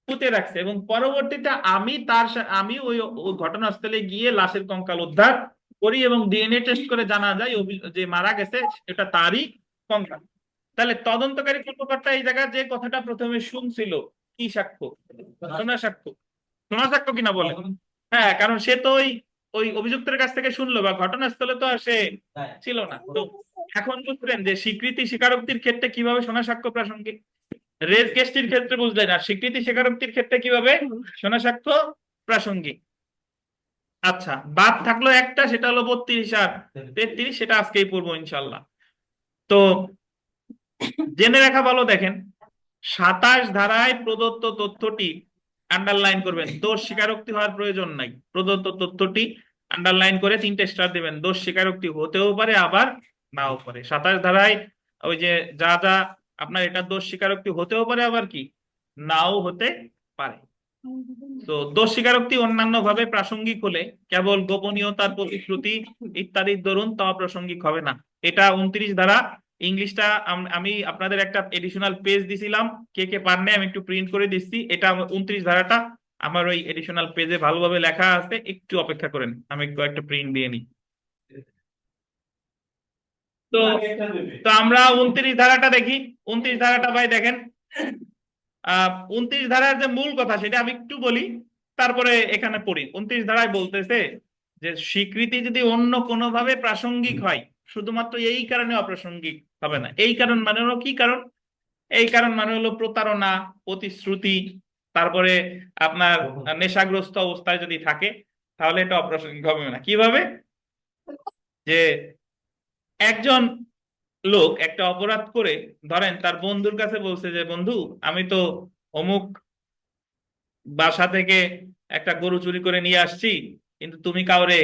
পুঁতে রাখছে, এবং পরবর্তীতে আমি আমি ওই ঘটনাস্থলে গিয়ে লাশের কঙ্কাল উদ্ধার করি এবং ডিএনএ টেস্ট করে জানা যায় যে মারা গেছে এটা তারই কঙ্কাল। তাহলে তদন্তকারী কর্মকর্তা এই জায়গায় যে কথাটা প্রথমে শুনছিল, কি সাক্ষ্য? শোনা সাক্ষ্য। শোনা সাক্ষ্য কিনা বলে? হ্যাঁ, কারণ সে তো ওই ওই অভিযুক্তের কাছ থেকে শুনলো, বা ঘটনাস্থলে তো আর সে ছিল না। তো এখন বুঝলেন যে স্বীকৃতি স্বীকারোক্তির ক্ষেত্রে কিভাবে শোনা সাক্ষ্য প্রাসঙ্গিক, রেজ গেস্টির ক্ষেত্রে বুঝলেন, আর স্বীকৃতি স্বীকারোক্তির ক্ষেত্রে কিভাবে শোনা সাক্ষ্য প্রাসঙ্গিক। আচ্ছা, বাদ থাকলো একটা, সেটা হলো 32 আর 33, সেটা আজকেই পড়বো ইনশাল্লাহ। তো জেনে রাখা ভালো, দেখেন 27 ধারায় প্রদত্ত তথ্যটি আন্ডারলাইন করবেন, দোষ স্বীকারোক্তি হওয়ার প্রয়োজন নাই। প্রদত্ত তথ্যটি আন্ডারলাইন করে 3টে স্টার দিবেন। দোষ স্বীকারোক্তি হতেও পারে আবার নাও পারে। 27 ধারায় ওই যে যা যা আপনার, এটা দোষ স্বীকারোক্তি হতেও পারে আবার কি নাও হতে পারে। তো দোষ স্বীকারোক্তি অন্যান্য ভাবে প্রাসঙ্গিক হলে কেবল গোপনীয়তার প্রতিশ্রুতি ইত্যাদির দরুন তা প্রাসঙ্গিক হবে না। এটা 29 ধারা। ইংলিশটা আমি আপনাদের একটা এডিশনাল পেজ দিছিলাম, কে কে পার নাই আমি একটু প্রিন্ট করে দিচ্ছি। এটা 29 ধারাটা আমার ওই এডিশনাল পেজে ভালোভাবে লেখা আছে, একটু অপেক্ষা করেন, আমি কয়েকটা প্রিন্ট দিয়ে নিই। তো তো আমরা 29 ধারাটা দেখি। 29 ধারাটা ভাই দেখেন, 29 ধারার যে মূল কথা সেটা আমি একটু বলি, তারপরে এখানে পড়ি। 29 ধারায় বলতেছে যে স্বীকৃতি যদি অন্য কোনোভাবে প্রাসঙ্গিক হয়, শুধুমাত্র এই কারণে অপ্রাসঙ্গিক হবে না। এই কারণ মানে হলো কি কারণ? এই কারণ মানে হলো প্রতারণা, প্রতিশ্রুতি, তারপরে আপনার নেশাগ্রস্ত অবস্থায় যদি থাকে, তাহলে এটা অপ্রাসঙ্গিক হবে না। কিভাবে? যে একজন লোক একটা অপরাধ করে, ধরেন তার বন্ধুর কাছে বলছে যে বন্ধু আমি তো অমুক বাসা থেকে একটা গরু চুরি করে নিয়ে আসছি, কিন্তু তুমি কাউরে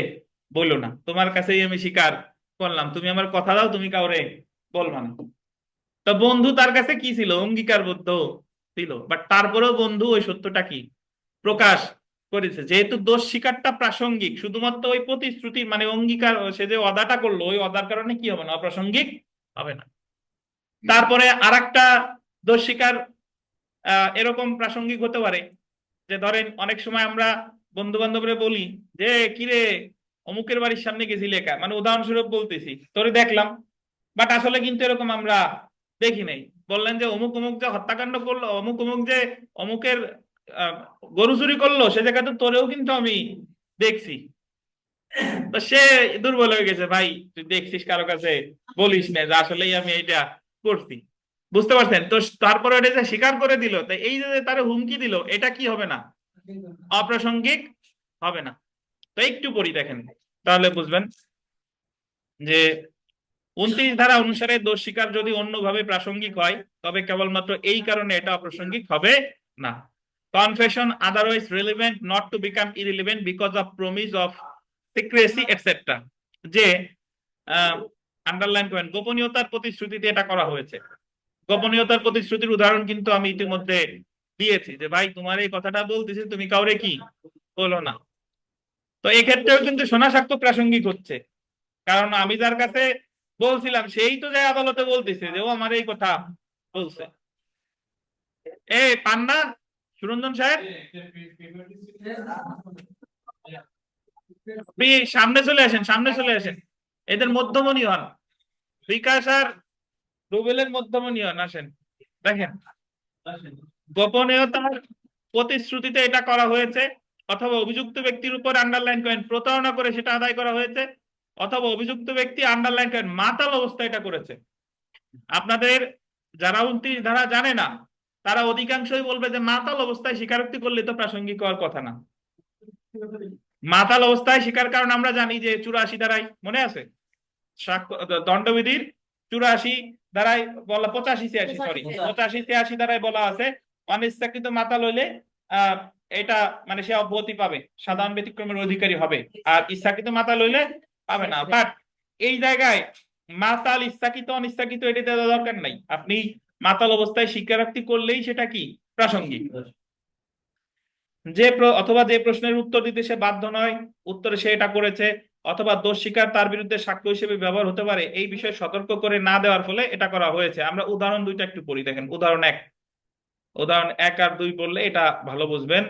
বললো না, তোমার কাছেই আমি স্বীকার করলাম, তুমি আমার কথা দাও তুমি কাউরে বলবা না। তো বন্ধু তার কাছে কি ছিল? অঙ্গীকারবদ্ধ ছিল, বাট তারপরেও বন্ধু ওই সত্যটা কি প্রকাশ করেছে। যেহেতু দোষ স্বীকারটা প্রাসঙ্গিক, শুধুমাত্র ওই প্রতিশ্রুতি মানে অঙ্গীকার, সে যে ওয়াদাটা করলো ওই ওয়াদার কারণে কি হবে না? অপ্রাসঙ্গিক হবে না। তারপরে আরেকটা দোষ স্বীকার এরকম প্রাসঙ্গিক হতে পারে যে ধরেন অনেক সময় আমরা বন্ধু বান্ধবরে বলি যে কিরে অমুকের বাড়ির সামনে গেছিলি একা, মানে উদাহরণস্বরূপ বলতেছি তোরে দেখলাম, বাট আসলে কিন্তু এরকম আমরা দেখি নাই। বললেন যে অমুক অমুক যে হত্যাকাণ্ড করলো, অমুক অমুক যে অমুকের আহ, গরু চুরি করলো, সে জায়গাতে তোরেও কিন্তু আমি দেখছি। তো সে দুর্বল হয়ে গেছে, ভাই তুই দেখছিস কারো কাছে বলিস না যে আসলেই আমি এইটা করছি। বুঝতে পারছেন তো? তারপরে এটা যে স্বীকার করে দিল, তাই এই যে তারা হুমকি দিল, এটা কি হবে না? অপ্রাসঙ্গিক হবে না। তো একটু পড়ি দেখেন, তাহলে বুঝবেন যে 29 ধারা অনুসারে দোষ স্বীকার যদি অন্যভাবে প্রাসঙ্গিক হয়, তবে কেবলমাত্র এই কারণে এটা অপ্রাসঙ্গিক হবে না। Confession otherwise relevant not to become irrelevant because of promise of secrecy etcetera. যে আন্ডারলাইন করেন, গোপনীয়তার প্রতিশ্রুতিতে এটা করা হয়েছে। গোপনীয়তার প্রতিশ্রুতির উদাহরণ কিন্তু আমি ইতিমধ্যে দিয়েছি, যে ভাই তোমার এই কথাটা বলতেছি তুমি কাউরে কি বলো না। তো এক্ষেত্রেও কিন্তু শোনা সাক্ষ্য প্রাসঙ্গিক হচ্ছে, কারণ আমি যার কাছে বলছিলাম সেই তো যায় আদালতে বলতেছে যে ও আমার এই কথা বলছে। এই পান্না সুরঞ্জন সাহেব, আপনি সামনে চলে আসেন, সামনে চলে আসেন, এদের মধ্যমণি হন, বিকাশ আর রুবেলের মধ্যমণি হন, আসেন। দেখেন গোপনীয়তার প্রতিশ্রুতিতে এটা করা হয়েছে, অথবা অভিযুক্ত ব্যক্তির উপর আন্ডারলাইন করেন প্রতারণা করে সেটা আদায় করা হয়েছে, অথবা অভিযুক্ত ব্যক্তি আন্ডারলাইন করেন মাতাল অবস্থায় এটা করেছে। আপনাদের যারা 29 ধারা জানে না তারা অধিকাংশই বলবে যে মাতাল অবস্থায় স্বীকারোক্তি করলে তো প্রাসঙ্গিক হওয়ার কথা না। মাতাল অবস্থায় স্বীকার, কারণ আমরা জানি যে 84 ধারায় মনে আছে দণ্ডবিধির 84 ধারায় বলা, 85 86 সরি 85 86 ধারায় বলা আছে অনিচ্ছাকৃত মাতাল হইলে এটা মানে সে অব্যাহতি পাবে, সাধারণ ব্যতিক্রমের অধিকারী হবে, আর ইচ্ছাকৃত মাতাল হইলে পাবে না। বাট এই জায়গায় মাতাল ইচ্ছাকৃত অনিচ্ছাকৃত এটা দেওয়া দরকার নাই, আপনি মাতাল অবস্থায় স্বীকারোক্তি করলেই সেটা কি প্রাসঙ্গিক। অথবা যে প্রশ্নের উত্তর দিতে সে বাধ্য নয়, উত্তরে সে এটা করেছে, অথবা দোষ স্বীকার তার বিরুদ্ধে সাক্ষ্য হিসেবে ব্যবহার হতে পারে, এই বিষয়ে সতর্ক করে না দেওয়ার ফলে এটা করা হয়েছে। আমরা উদাহরণ দুইটা একটু পড়ি, দেখেন উদাহরণ 1 আর 2 বললে এটা ভালো বুঝবেন।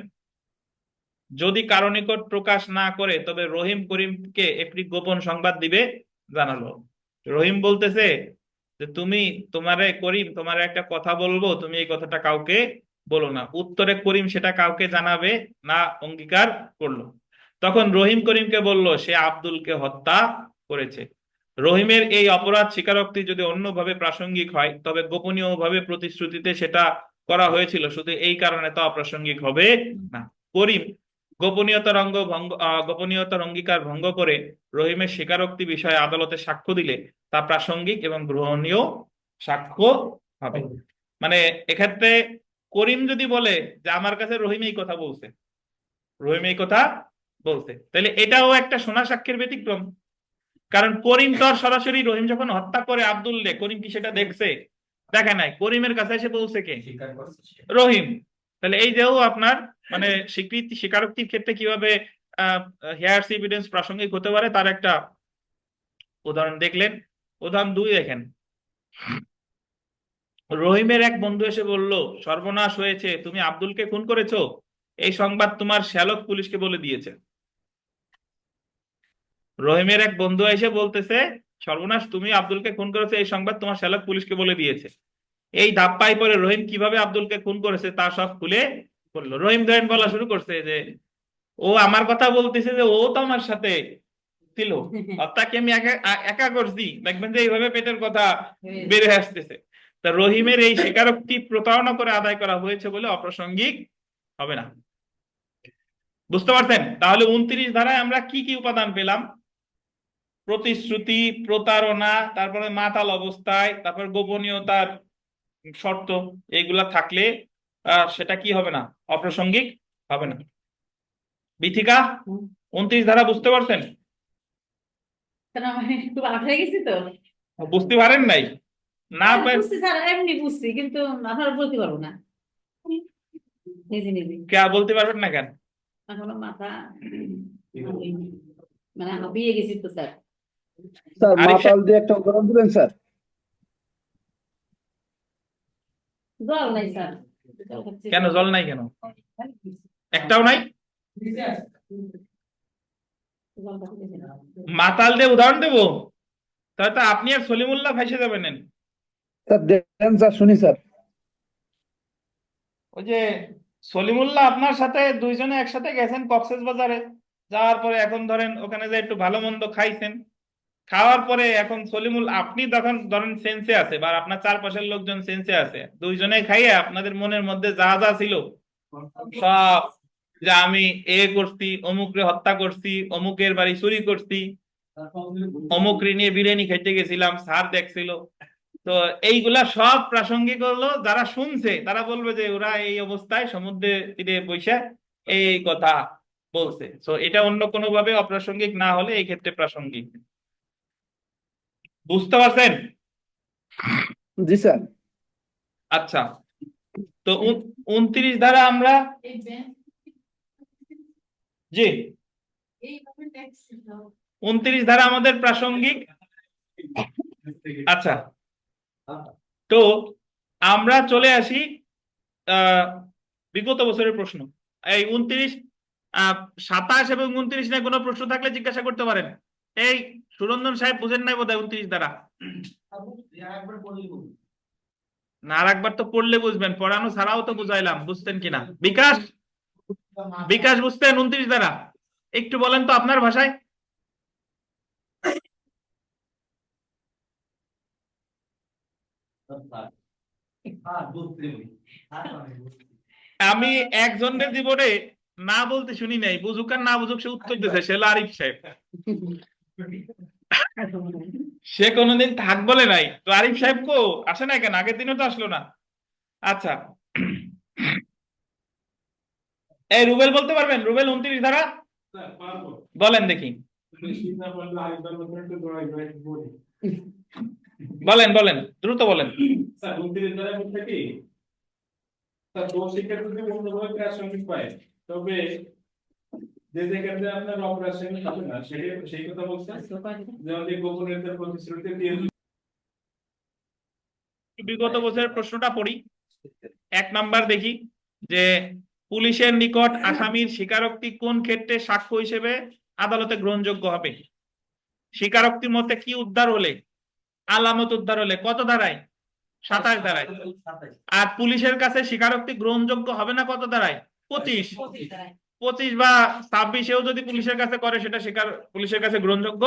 যদি কারো নিকট প্রকাশ না করে তবে রহিম করিমকে একটি গোপন সংবাদ দিবে জানালো। রহিম বলতেছে যে তুমি করিম তোমার একটা কথা বলবো, তুমি এই কথাটা কাউকে বলো না। উত্তরে করিম সেটা কাউকে জানাবে না অঙ্গীকার করলো। তখন রহিম করিমকে বলল সে আব্দুলকে হত্যা করেছে। রহিমের এই অপরাধ স্বীকারোক্তি যদি অন্যভাবে প্রাসঙ্গিক হয় তবে গোপনীয়ভাবে প্রতিশ্রুতিতে সেটা করা হয়েছিল শুধু এই কারণে তো অপ্রাসঙ্গিক হবে না। করিম গোপনীয়তার অঙ্গীকার ভঙ্গ করে রহিমের স্বীকারোক্তি বিষয়ে আদালতে সাক্ষ্য দিলে তা প্রাসঙ্গিক এবং গ্রহণীয় সাক্ষ্য হবে। মানে এক্ষেত্রে করিম যদি বলে যে আমার কাছে রহিম এই কথা বলছে, তাহলে এটাও একটা সোনা সাক্ষ্যের ব্যতিক্রম। কারণ করিম তো আর সরাসরি রহিম যখন হত্যা করে আব্দুল্লে, করিম কি সেটা দেখছে? দেখে নাই। করিমের কাছে এসে বলছে কে? রহিম। তাহলে এই যেও আপনার মানে স্বীকারোক্তির ক্ষেত্রে কিভাবে হেয়ারস এভিডেন্স প্রাসঙ্গিক হতে পারে তার একটা উদাহরণ দেখলেন। উদাহরণ 2 দেখেন। রহিমের এক বন্ধু এসে বলল সর্বনাশ হয়েছে, তুমি আব্দুলকে খুন করেছো, এই সংবাদ তোমার শ্যালক পুলিশকে বলে দিয়েছে। রহিমের এক বন্ধু এসে বলতেছে সর্বনাশ, তুমি আব্দুলকে খুন করেছো, এই সংবাদ তোমার শ্যালক পুলিশকে বলে দিয়েছে। এই ধাপ্পাই পরে রহিম কিভাবে আব্দুলকে খুন করেছে তা সব খুলে বললো। রহিম ধরেন বলা শুরু করছে যে ও আমার কথা বলতেছে যে ও তো আমার সাথে ছিল, হত্যাকে আমি একা করছি। দেখবেন যে এইভাবে পেটের কথা বেড়ে আসতেছে। তা রহিমের এই স্বীকারোক্তি প্রতারণা করে আদায় করা হয়েছে বলে অপ্রাসঙ্গিক হবে না। বুঝতে পারছেন? তাহলে 29 ধারায় আমরা কি কি উপাদান পেলাম? প্রতিশ্রুতি, প্রতারণা, তারপরে মাতাল অবস্থায়, তারপর গোপনীয়তার শর্ত, এইগুলা থাকলে সেটা কি হবে না? অপ্রাসঙ্গিক হবে না। বিথিকা 29 ধারা বুঝতে পারছেন? একটু আট হয়ে গেছি তো, বুঝতে পারেন নাই? না বুঝছি স্যার, এমনি বুঝছি কিন্তু আপনারা বলতে পারবো না, নিজে নিজে কে বলতে পারবেন না কেন? এখনো মাথা মানে আমার বিয়ে গেছি তো স্যার। স্যার আরিফ মাতাল দিয়ে একটা উদাহরণ দিবেন স্যার? জল নাই স্যার। কেন জল নাই? কেন একটাও নাই? মাতাল দিয়ে উদাহরণ দেবো? তাহলে তো আপনি আর সলিমুল্লাহ ফাইসে যাবেন। স্যার দেন স্যার, শুনি স্যার। ওই যে সলিমুল্লাহ আপনার সাথে দুইজনে একসাথে গেছেন কক্সবাজারে, যাওয়ার পরে এখন ধরেন ওখানে যে একটু ভালো মন্দ খাইছেন, খাওয়ার পরে এখন আপনি তখন ধরেন সেন্সে আছে বা আপনার চারপাশের লোকজন সেন্সে আছে, দুইজনে খাইয়ে আপনাদের মনের মধ্যে যা যা ছিল সব, যে আমি এ করছি, অমুকরে হত্যা করছি, অমুকের বাড়ি চুরি করছি, অমুক নিয়ে বিরিয়ানি খাইতে গেছিলাম, স্যার দেখছিল, তো এইগুলা সব প্রাসঙ্গিক হলো। যারা শুনছে তারা বলবে যে ওরা এই অবস্থায় সমুদ্রে তীরে বসে এই কথা বলছে। তো এটা অন্য কোনো ভাবে অপ্রাসঙ্গিক না হলে এই ক্ষেত্রে প্রাসঙ্গিক। বুঝতে পারছেন? জি স্যার। আচ্ছা, তো 29 ধারা আমরা জি 29 ধারা আমাদের প্রাসঙ্গিক। আচ্ছা, তো আমরা চলে আসি বিগত বছরের প্রশ্ন। এই 29, 27 এবং 29 নিয়ে কোনো প্রশ্ন থাকলে জিজ্ঞাসা করতে পারেন। এই সুরঞ্জন সাহেব বুঝেন নাই বোধহয় 29 ধারা? না, আর একবার তো পড়লে বুঝবেন, পড়ানো ছাড়াও তো বুঝাইলাম, বুঝতেন কিনা? বিকাশ, বিকাশ বুঝতেন 29 দ্বারা? একটু বলেন তো আপনার ভাষায়। আমি একজনের জীবনে না বলতে শুনি নাই, বুঝুক আর না বুঝুক সে উত্তর দিতেছে, সে হলো আরিফ সাহেব। সে কোনোদিন থাক বলে নাই তো। আরিফ সাহেব কো আসে নাই কেন? আগের দিনও তো আসলো না। আচ্ছা, এই রুবেল বলতে পারবেন? রুবেল 29 ধারা বলেন দেখি। বলেন বলেন, দ্রুত বলেন। তবে যে জায়গাতে আপনার অপারেশন হবে না সেই কথা বলছেন, যেমন যে গোপনীয়তার প্রতিশ্রুতি দিয়ে বিগত বছরের প্রশ্নটা পড়ি। 1 নাম্বার দেখি যে পুলিশের নিকট আসামির স্বীকারোক্তি কোন ক্ষেত্রে সাক্ষ্য হিসেবে আদালতে গ্রহণযোগ্য হবে? স্বীকারোক্তির মতে কি উদ্ধার হলে, আলামত উদ্ধার হলে কত ধারায়? 27 ধারায়। আর পুলিশের কাছে স্বীকারোক্তি গ্রহণযোগ্য হবে না কত ধারায়? 25। 25 বা 26-এও যদি পুলিশের কাছে করে সেটা পুলিশের কাছে গ্রহণযোগ্য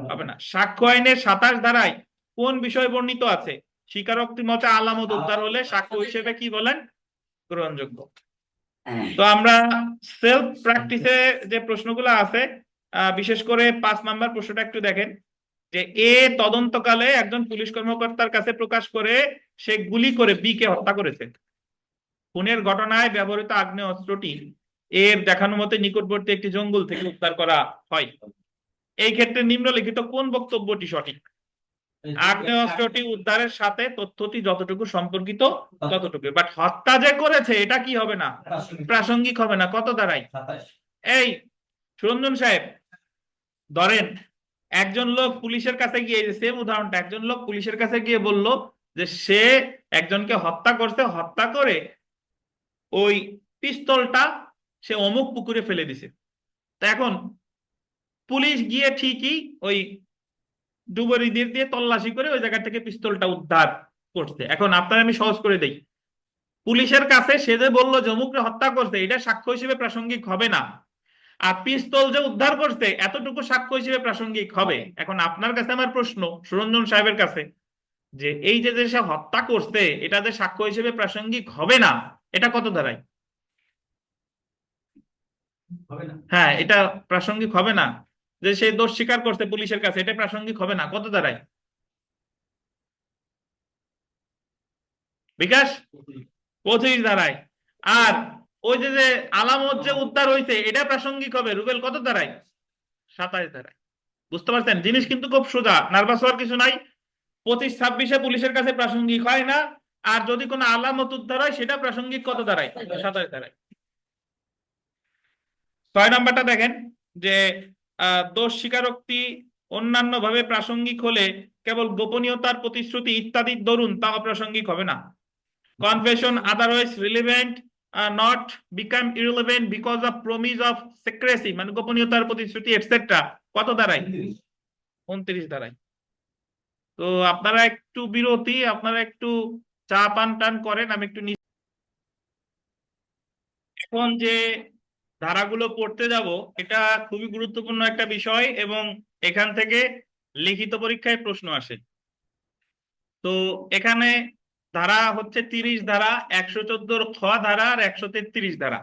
হবে না। সাক্ষ্য আইনের 27 ধারায় কোন বিষয় বর্ণিত আছে? স্বীকারোক্তি মতে আলামত উদ্ধার হলে সাক্ষ্য হিসেবে কি বলেন? গ্রহণযোগ্য। তো আমরা সেলফ প্র্যাকটিসে যে প্রশ্নগুলো আছে, বিশেষ করে 5 নাম্বার প্রশ্নটা একটু দেখেন যে এ তদন্তকালে একজন পুলিশ কর্মকর্তার কাছে প্রকাশ করে সে গুলি করে বি কে হত্যা করেছে। খুনের ঘটনায় ব্যবহৃত আগ্নেয় অস্ত্রটি এর দেখানো মতে নিকটবর্তী একটি জঙ্গল থেকে উদ্ধার করা হয়। এই ক্ষেত্রে নিম্নলিখিত কোন বক্তব্যটি সঠিক? আগ্নেয় অস্ত্রটি উদ্ধারের সাথে তথ্যটি যতটুকু সম্পর্কিত ততটুকু, বাট হত্যা যে করেছে এটা কি হবে না? প্রাসঙ্গিক হবে না। কত দ্বারাই? এই সুরঞ্জন সাহেব, ধরেন একজন লোক পুলিশের কাছে গিয়ে, সেম উদাহরণটা, একজন লোক পুলিশের কাছে গিয়ে বলল যে সে একজনকে হত্যা করছে, হত্যা করে ওই পিস্তলটা সে অমুক পুকুরে ফেলে দিছে। তা এখন পুলিশ গিয়ে ঠিকই ওই ডুবুরি দিয়ে দিয়ে তল্লাশি করে ওই জায়গা থেকে পিস্তলটা উদ্ধার করছে। এখন আপনার আমি সহজ করে দেই, পুলিশের কাছে সে যে বললো যে অমুককে হত্যা করছে এটা সাক্ষ্য হিসেবে প্রাসঙ্গিক হবে না, আর পিস্তল যে উদ্ধার করছে এতটুকু সাক্ষ্য হিসেবে প্রাসঙ্গিক হবে। এখন আপনার কাছে আমার প্রশ্ন, সুরঞ্জন সাহেবের কাছে, যে এই যে সে হত্যা করছে এটা যে সাক্ষ্য হিসেবে প্রাসঙ্গিক হবে না, এটা কত দাঁড়ায়? হবে না। হ্যাঁ, এটা প্রাসঙ্গিক হবে না। যে সে দোষ স্বীকার করছে পুলিশের কাছে, এটা প্রাসঙ্গিক হবে না, কত দাঁড়ায়? বিকাশ 25 দাঁড়ায়। আর ওই যে যে আলামত যে উদ্ধার হইছে এটা প্রাসঙ্গিক হবে, রুবেল কত দাঁড়ায়? 27 দাঁড়ায়। বুঝতে পারছেন? জিনিস কিন্তু খুব সোজা, নার্ভাস হওয়ার কিছু নাই। 25-26-এ পুলিশের কাছে প্রাসঙ্গিক হয় না, আর যদি কোনো আলামত উদ্ধার হয় সেটা প্রাসঙ্গিক কত দাঁড়ায়? 27 দাঁড়ায়। 6 নাম্বারটা দেখেন যে দোষ স্বীকারোক্তি অন্যান্য ভাবে প্রাসঙ্গিক হলে কেবল গোপনীয়তার প্রতিশ্রুতি ইত্যাদির দরুন তা অপ্রাসঙ্গিক হবে না। Confession otherwise relevant not become irrelevant because of promise of secrecy, মানে গোপনীয়তার প্রতিশ্রুতি এটসেট্রা, কত দাঁড়ায়? 29 দাঁড়ায়। তো আপনারা একটু বিরতি, আপনারা একটু চা পান টান করেন, আমি একটু এখন যে ধারাগুলো পড়তে যাব এটা খুবই গুরুত্বপূর্ণ একটা বিষয়, এবং এখান থেকে লিখিত পরীক্ষায় প্রশ্ন আসে। তো এখানে ধারা হচ্ছে 30 ধারা, 114 খ ধারা আর 133 ধারা।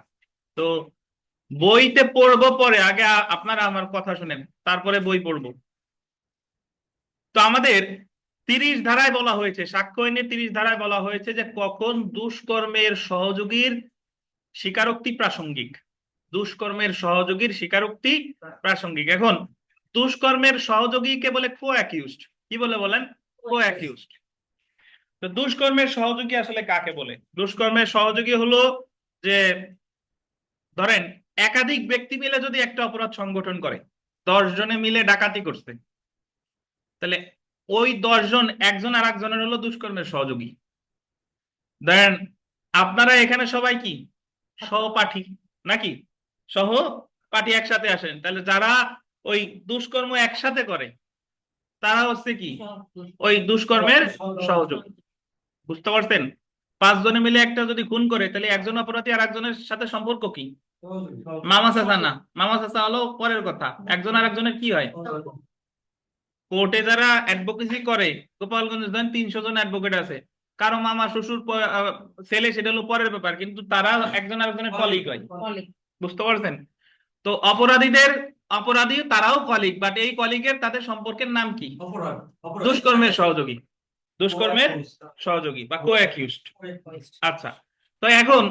তো বইতে পড়বো পরে, আগে আপনারা আমার কথা শুনেন, তারপরে বই পড়বো। তো আমাদের 30 ধারায় বলা হয়েছে, সাক্ষ্য আইনে 30 ধারায় বলা হয়েছে যে কখন দুষ্কর্মের সহযোগীর স্বীকারোক্তি প্রাসঙ্গিক। দুষ্কর্মের সহযোগীর স্বীকারোক্তি প্রাসঙ্গিক। এখন দুষ্কর্মের সহযোগীকে বলে কো অ্যাকিউজড। কি বলে বলেন? কো অ্যাকিউজড। তো দুষ্কর্মের সহযোগী আসলে কাকে বলে? দুষ্কর্মের সহযোগী হলো যে ধরেন একাধিক ব্যক্তি মিলে যদি একটা অপরাধ সংগঠন করে, 10 জনে মিলে ডাকাতি করছে, তাহলে ওই 10 জন একজন আর একজনের হলো দুষ্কর্মের সহযোগী। দেন আপনারা এখানে সবাই কি সহপাঠী নাকি? সহপাঠী একসাথে আসেন, তাহলে যারা ওই দুষ্কর্ম একসাথে করে তারা হচ্ছে কি ওই দুষ্কর্মের সহযোগী। বুঝতে পারছেন? 5 জনে মিলে একটা যদি খুন করে তাহলে একজন অপরাধী আর একজনের সাথে সম্পর্ক কি? মামা চাচা না, মামা চাচা হলো পরের কথা, একজন আর একজনের কি হয়? কোর্টে যারা অ্যাডভোকেসি করে, গোপালগঞ্জে ধরেন 300 জন অ্যাডভোকেট আছে, কারো মামা শ্বশুর ছেলে, সেটা হলো পরের ব্যাপার, কিন্তু তারা একজন আরেকজনের কলিগ হয়। বুঝতে পারছেন? তো অপরাধী তারাও কলিগ, বাট এই কলিগের তাদের সম্পর্কের নাম কি? দুষ্কর্মের সহযোগী, দুষ্কর্মের সহযোগী বা কো অ্যাকিউজড। আচ্ছা, তো এখন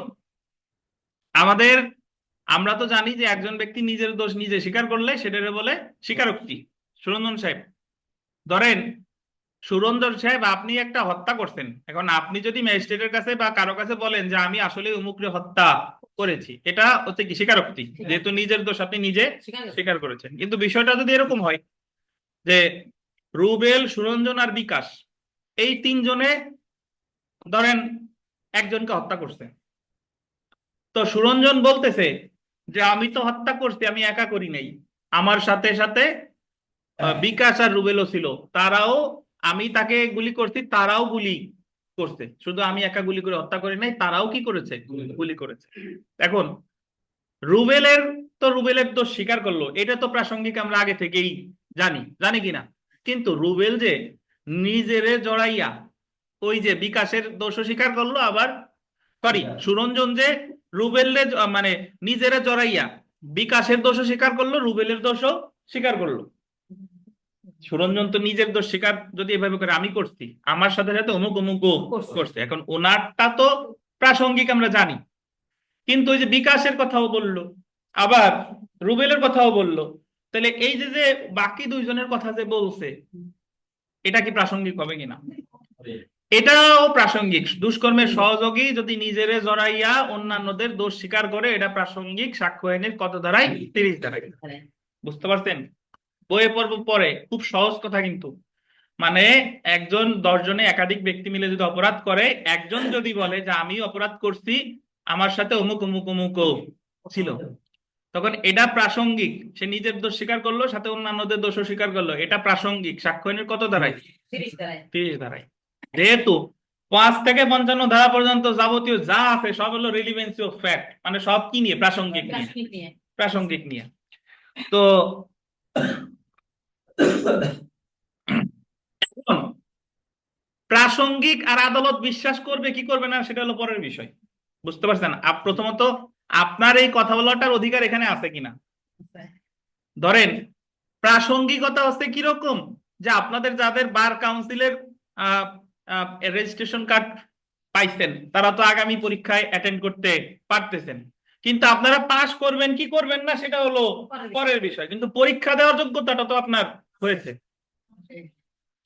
আমরা তো জানি যে একজন ব্যক্তি নিজের দোষ নিজে স্বীকার করলে সেটারে বলে স্বীকারোক্তি। সুরঞ্জন সাহেব, ধরেন সুরঞ্জন সাহেব আপনি একটা হত্যা করছেন, এখন আপনি যদি ম্যাজিস্ট্রেটের কাছে বা কারো কাছে বলেন যে আমি আসলে অমুকরে হত্যা করেছি, এটা হচ্ছে কি? স্বীকারোক্তি, যেহেতু নিজের দোষ আপনি নিজে স্বীকার করেছেন। কিন্তু বিষয়টা যদি এরকম হয় যে রুবেল, সুরঞ্জন আর বিকাশ, এই 3 জনে ধরেন একজনকে হত্যা করছে, তো সুরঞ্জন বলতেছে যে আমি তো হত্যা করছি, আমি একা করি নাই, আমার সাথে সাথে বিকাশ আর রুবেলও ছিল, তারাও, আমি তাকে গুলি করছি, তারাও গুলি করছে, শুধু আমি একা গুলি করে হত্যা করি নাই, তারাও কি করেছে? গুলি করেছে। এখন রুবেলের দোষ স্বীকার করলো, এটা তো প্রাসঙ্গিক, আমরা আগে থেকেই জানি কিনা? কিন্তু রুবেল যে নিজেরে জড়াইয়া ওই যে বিকাশের দোষ স্বীকার করলো, আবার সরি সুরঞ্জন যে রুবেলের মানে নিজেরে জড়াইয়া বিকাশের দোষ স্বীকার করলো, রুবেলের দোষও স্বীকার করলো। সুরঞ্জন তো নিজের দোষ স্বীকার যদি এভাবে করে, আমি করছি, আমার সাথে সাথে অমুক অমুক করছে, এখন ওনারটা তো প্রাসঙ্গিক আমরা জানি, কিন্তু ওই যে বিকাশের কথাও বললো, আবার রুবেলের কথাও বললো, তাহলে এই যে যে বাকি 2 জনের কথা যে বলছে, এটা কি প্রাসঙ্গিক হবে কিনা? এটাও প্রাসঙ্গিক। দুষ্কর্মের সহযোগী যদি নিজেরে জড়াইয়া অন্যান্যদের দোষ স্বীকার করে, এটা প্রাসঙ্গিক সাক্ষ্য আইনের কত ধারায়? 30 ধারায়। বুঝতে পারছেন? বইয়ে পর্ব পরে খুব সহজ কথা, কিন্তু মানে 10 জনে একাধিক ব্যক্তি মিলে যদি অপরাধ করে, একজন যদি বলে যে আমি অপরাধ করছি, আমার সাথে অমুক অমুক অমুক ছিল, তখন এটা প্রাসঙ্গিক, সে নিজের দোষ স্বীকার করলো, সাথে অন্যান্যদের দোষ স্বীকার করলো, এটা প্রাসঙ্গিক সাক্ষ্য আইনের কত ধারায়? 30 ধারায়। যেহেতু 5 থেকে 55 ধারা পর্যন্ত যাবতীয় যা আছে সব হলো রিলিভেন্সি অফ ফ্যাক্ট, মানে সব কি নিয়ে? প্রাসঙ্গিক নিয়ে। তো এখন প্রাসঙ্গিক আর আদালত বিশ্বাস করবে কি করবে না, সেটা হলো পরের বিষয়। বুঝতে পারছেন? প্রথমত আপনার এই কথা বলাটার অধিকার এখানে আছে কিনা। ধরেন প্রাসঙ্গিকতা হচ্ছে কিরকম, যে আপনাদের যাদের বার কাউন্সিলের রেজিস্ট্রেশন কার্ড পাইছেন, তারা তো আগামী পরীক্ষায় অ্যাটেন্ড করতে পারতেছেন, কিন্তু আপনারা পাস করবেন কি করবেন না সেটা হলো পরের বিষয়, কিন্তু পরীক্ষা দেওয়ার যোগ্যতাটা তো আপনার হয়েছে।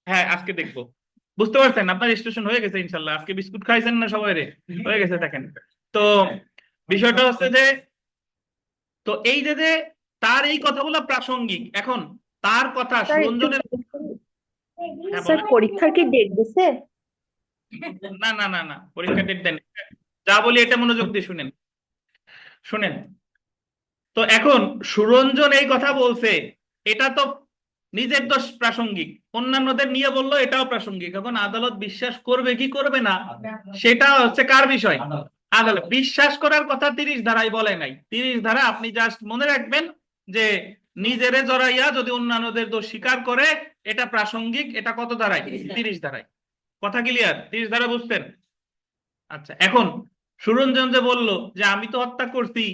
হ্যাঁ, আজকে দেখবো। বুঝতে পারছেন? আপনার রেজিস্ট্রেশন হয়ে গেছে ইনশাল্লাহ। আজকে বিস্কুট খাইছেন না সবাই? হয়ে গেছে, দেখেন। তো বিষয়টা হচ্ছে যে, তো এই যে তার এই কথাগুলো প্রাসঙ্গিক। এখন তার কথা সুরঞ্জনের, স্যার পরীক্ষার কি ডেট দিছে? না না না না, পরীক্ষা ডেট দেন। যা বলি এটা মনোযোগ দিয়ে শুনেন। তো এখন সুরঞ্জন এই কথা বলছে, এটা তো নিজের দোষ প্রাসঙ্গিক, অন্যান্যদের নিয়ে বললো এটাও প্রাসঙ্গিক। এখন আদালত বিশ্বাস করবে কি করবে না, সেটা হচ্ছে কার বিষয়? আদালত। বিশ্বাস করার কথা 30 ধারায় বলে নাই। 30 ধারা আপনি জাস্ট মনে রাখবেন যে নিজেরে জড়াইয়া যদি অন্যান্যদের দোষ স্বীকার করে, এটা প্রাসঙ্গিক। এটা কত ধারায়? 30 ধারায়। কথা ক্লিয়ার? 30 ধারা বুঝতেন? আচ্ছা, এখন সুরঞ্জন যে বললো যে আমি তো হত্যা করছি,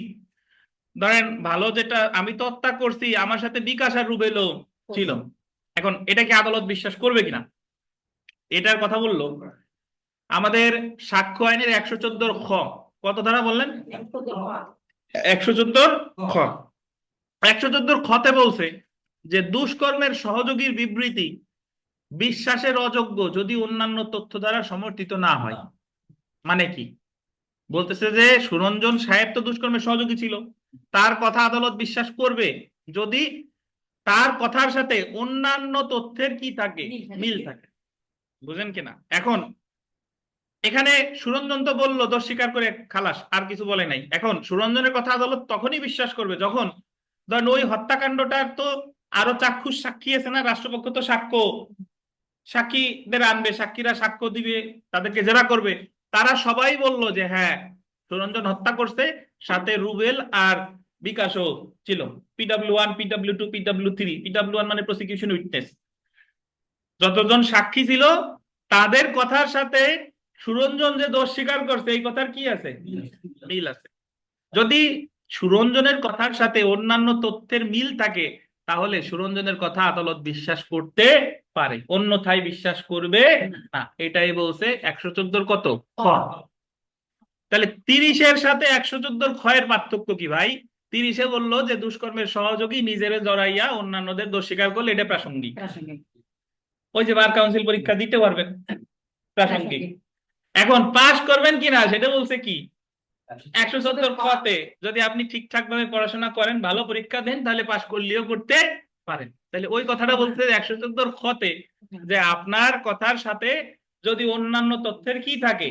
ধরেন ভালো, যেটা আমি তো হত্যা করছি, আমার সাথে বিকাশ আর রুবেলও ছিল, এখন এটা কি আদালত বিশ্বাস করবে কিনা, এটার কথা বললো। আমাদের সাক্ষ্য আইনের 114 খ, কত ধারা বললেন? 114 খ। 114 খতে বলছে যে দুষ্কর্মের সহযোগীর বিবৃতি বিশ্বাসের অযোগ্য যদি অন্যান্য তথ্য দ্বারা সমর্থিত না হয়। মানে কি বলতেছে? যে সুরঞ্জন সাহেব তো দুষ্কর্মের সহযোগী ছিল, তার কথা আদালত বিশ্বাস করবে যদি তার কথার সাথে অন্যান্য তথ্যের কি থাকে? মিল থাকে। বুঝেন কিনা? এখন এখানে সুরঞ্জন তো বললো দোষ স্বীকার করে খালাস, আর কিছু বলে নাই। এখন সুরঞ্জনের কথা আদালত তখনই বিশ্বাস করবে যখন ধরেন ওই হত্যাকাণ্ডটার তো আরো চাক্ষুষ সাক্ষী আছে না, রাষ্ট্রপক্ষ তো সাক্ষ্য সাক্ষীদের আনবে, সাক্ষীরা সাক্ষ্য দিবে, তাদেরকে জেরা করবে, তারা সবাই বলল যে হ্যাঁ সুরঞ্জন হত্যা করছে, সাথে রুবেল আর বিকাশও ছিল, PW1 PW2 PW3। PW1 মানে প্রসিকিউশন উইটনেস। যতজন সাক্ষী ছিল তাদের কথার সাথে সুরঞ্জন যে দোষ স্বীকার করছে এই কথার কি আছে, মিল আছে। যদি সুরঞ্জনের কথার সাথে অন্যান্য তথ্যের মিল থাকে তাহলে সুরঞ্জনের কথা আদালত বিশ্বাস করতে পারে, অন্যথায় বিশ্বাস করবে না। এটাই বলছে 114 কত খ। তাহলে 30-এর সাথে 114 ক্ষয়ের পার্থক্য কি ভাই? 30-এ বললো যে দুষ্কর্মের সহযোগী নিজেরে জড়াইয়া অন্যান্যদের দোষ স্বীকার করলে এটা প্রাসঙ্গিক। প্রাসঙ্গিক। ওই যে বার কাউন্সিল পরীক্ষা দিতে পারবেন, প্রাসঙ্গিক। এখন পাশ করবেন কিনা সেটা বলছে কি 114 খতে, যদি আপনি ঠিকঠাক ভাবে পড়াশোনা করেন, ভালো পরীক্ষা দেন, তাহলে পাশ করলেও করতে পারেন। তাহলে ওই কথাটা বলছে 114 খতে যে আপনার কথার সাথে যদি অন্যান্য তথ্যের কি থাকে,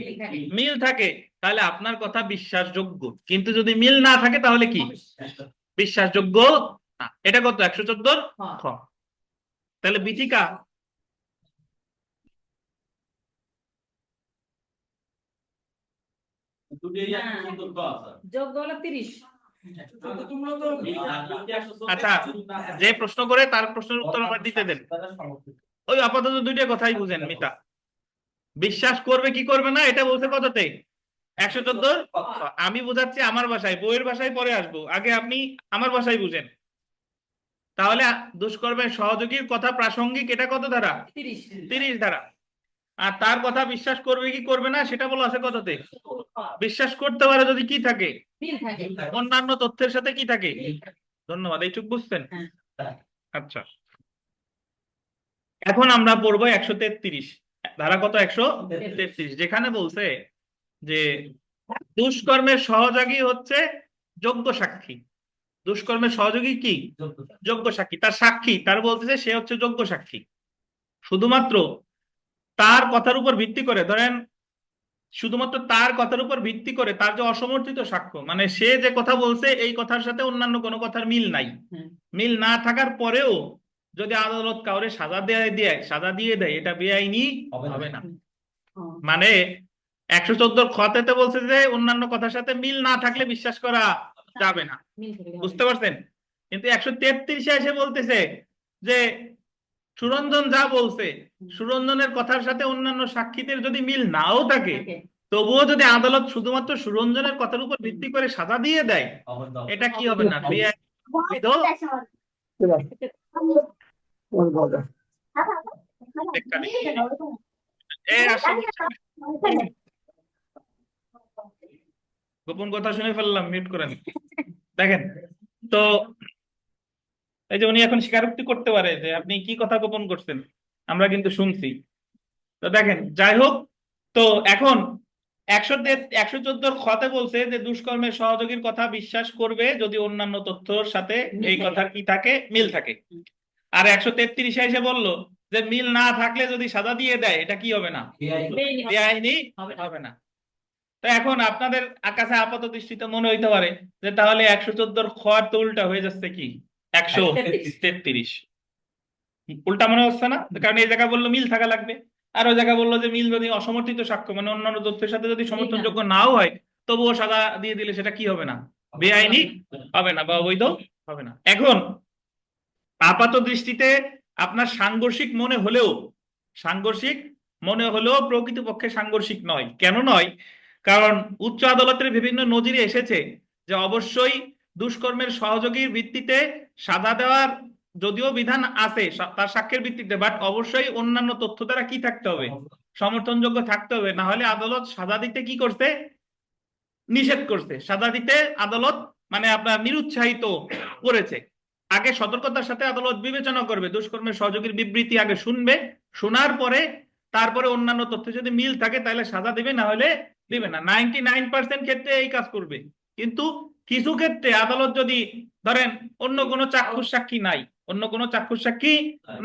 মিল থাকে, তাহলে আপনার কথা বিশ্বাসযোগ্য। কিন্তু যদি মিল না থাকে তাহলে কি বিশ্বাসযোগ্য না। এটা কত 114 খ। তাহলে বিথিকা যোগ্য হলো 30। আচ্ছা, যে প্রশ্ন করে তার প্রশ্নের উত্তর আমার দিতে দেন। ওই আপাতত দুইটা কথাই বুঝেন মিতা, বিশ্বাস করবে কি করবে না এটা বলতে কততে 114। আমি বুঝাচ্ছি আমার ভাষায়, বইয়ের ভাষায় পরে আসবো, আগে আপনি আমার ভাষায় বুঝেন। তাহলে দুষ্কর্মের সহযোগীর কথা প্রাসঙ্গিক, এটা কত ধারা 30 ধারা। আর তার কথা বিশ্বাস করবে কি করবে না সেটা বলা আছে কততে, বিশ্বাস করতে পারে যদি কি থাকে, মিল থাকে। অন্যান্য তথ্যের সাথে কি থাকে। ধন্যবাদ, এইটুকু বুঝছেন। আচ্ছা, এখন আমরা পড়বো 133 ধারা, কত 133, যেখানে বলছে যে দুষ্কর্মের সহযোগী হচ্ছে যোগ্য সাক্ষী। দুষ্কর্মের সহযোগী কি যোগ্য সাক্ষী, তার সাক্ষী, তার বলতেছে সে হচ্ছে যোগ্য সাক্ষী। শুধুমাত্র তার কথার উপর ভিত্তি করে, ধরেন শুধুমাত্র তার কথার উপর ভিত্তি করে, তার যে অসমর্থিত সাক্ষ্য, মানে সে যে কথা বলছে এই কথার সাথে অন্যান্য কোনো কথার মিল নাই, মিল না থাকার পরেও যদি আদালত কাউরে সাজা দিয়ে দেয় এটা বেআইনি হবে না। মানে 114 খতেতে বলছে যে অন্যান্য কথার সাথে মিল না থাকলে বিশ্বাস করা যাবে না, বুঝতে পারছেন? কিন্তু 133-এ এসে বলতেছে যে সুরঞ্জন যা বলছে, সুরঞ্জনের কথার সাথে অন্যান্য সাক্ষীদের যদি মিল নাও থাকে, তবুও যদি আদালত শুধুমাত্র সুরঞ্জনের কথার উপর ভিত্তি করে সাজা দিয়ে দেয় এটা কি হবে না, বেআইনি গোপন কথা শুনে ফেললাম, মিউট করেন। দেখেন তো, এই যে উনি এখন স্বীকারোক্তি করতে পারে যে আপনি কি কথা গোপন করছেন, আমরা কিন্তু শুনছি। তো দেখেন, যাই হোক, তো এখন 114 খতে বলছে যে দুষ্কর্মের সহযোগীর কথা বিশ্বাস করবে যদি অন্যান্য তথ্যের সাথে এই কথার কি থাকে, মিল থাকে। আর 133-এ এসে বললো যে মিল না থাকলে যদি সাজা দিয়ে দেয় এটা কি হবে না, বেআইনি হবে না। তো এখন আপনাদের কাছে আপাত দৃষ্টিতে মনে হইতে পারে যে তাহলে 114 খর তো উল্টা হয়ে যাচ্ছে কি 133, উল্টা মনে হচ্ছে না? কারণ এই জায়গায় বললো মিল থাকা লাগবে, আর ওই জায়গায় বললো যে মিল যদি অসমর্থিত সাক্ষ্য মানে অন্যান্য তথ্যের সাথে যদি সমর্থনযোগ্য নাও হয় তবুও সাজা দিয়ে দিলে সেটা কি হবে না, বেআইনি হবে না বা অবৈধ হবে না। এখন আপাত দৃষ্টিতে আপনার সাংঘর্ষিক মনে হলেও প্রকৃতপক্ষে সাংঘর্ষিক নয়। কেন নয়? কারণ উচ্চ আদালতের বিভিন্ন নজিরে এসেছে যে অবশ্যই দুষ্কর্মের সহযোগীর ভিত্তিতে সাজা দেওয়ার যদিও বিধান আছে তার সাক্ষ্যের ভিত্তিতে, বাট অবশ্যই অন্যান্য তথ্য দ্বারা কি থাকতে হবে, সমর্থনযোগ্য থাকতে হবে, না হলে আদালত সাজা দিতে কি করছে, নিষেধ করছে। সাজা দিতে আদালত মানে আপনার নিরুৎসাহিত করেছে। আগে সতর্কতার সাথে আদালত বিবেচনা করবে, দুষ্কর্মের সহযোগীর বিবৃতি আগে শুনবে, শোনার পরে তারপরে অন্যান্য তথ্য যদি মিল থাকে তাহলে সাজা দিবে, না হলে দিবে না। 99% ক্ষেত্রে এই কাজ করবে। কিন্তু কিছু ক্ষেত্রে আদালত যদি ধরেন অন্য কোনো চাক্ষুষ সাক্ষী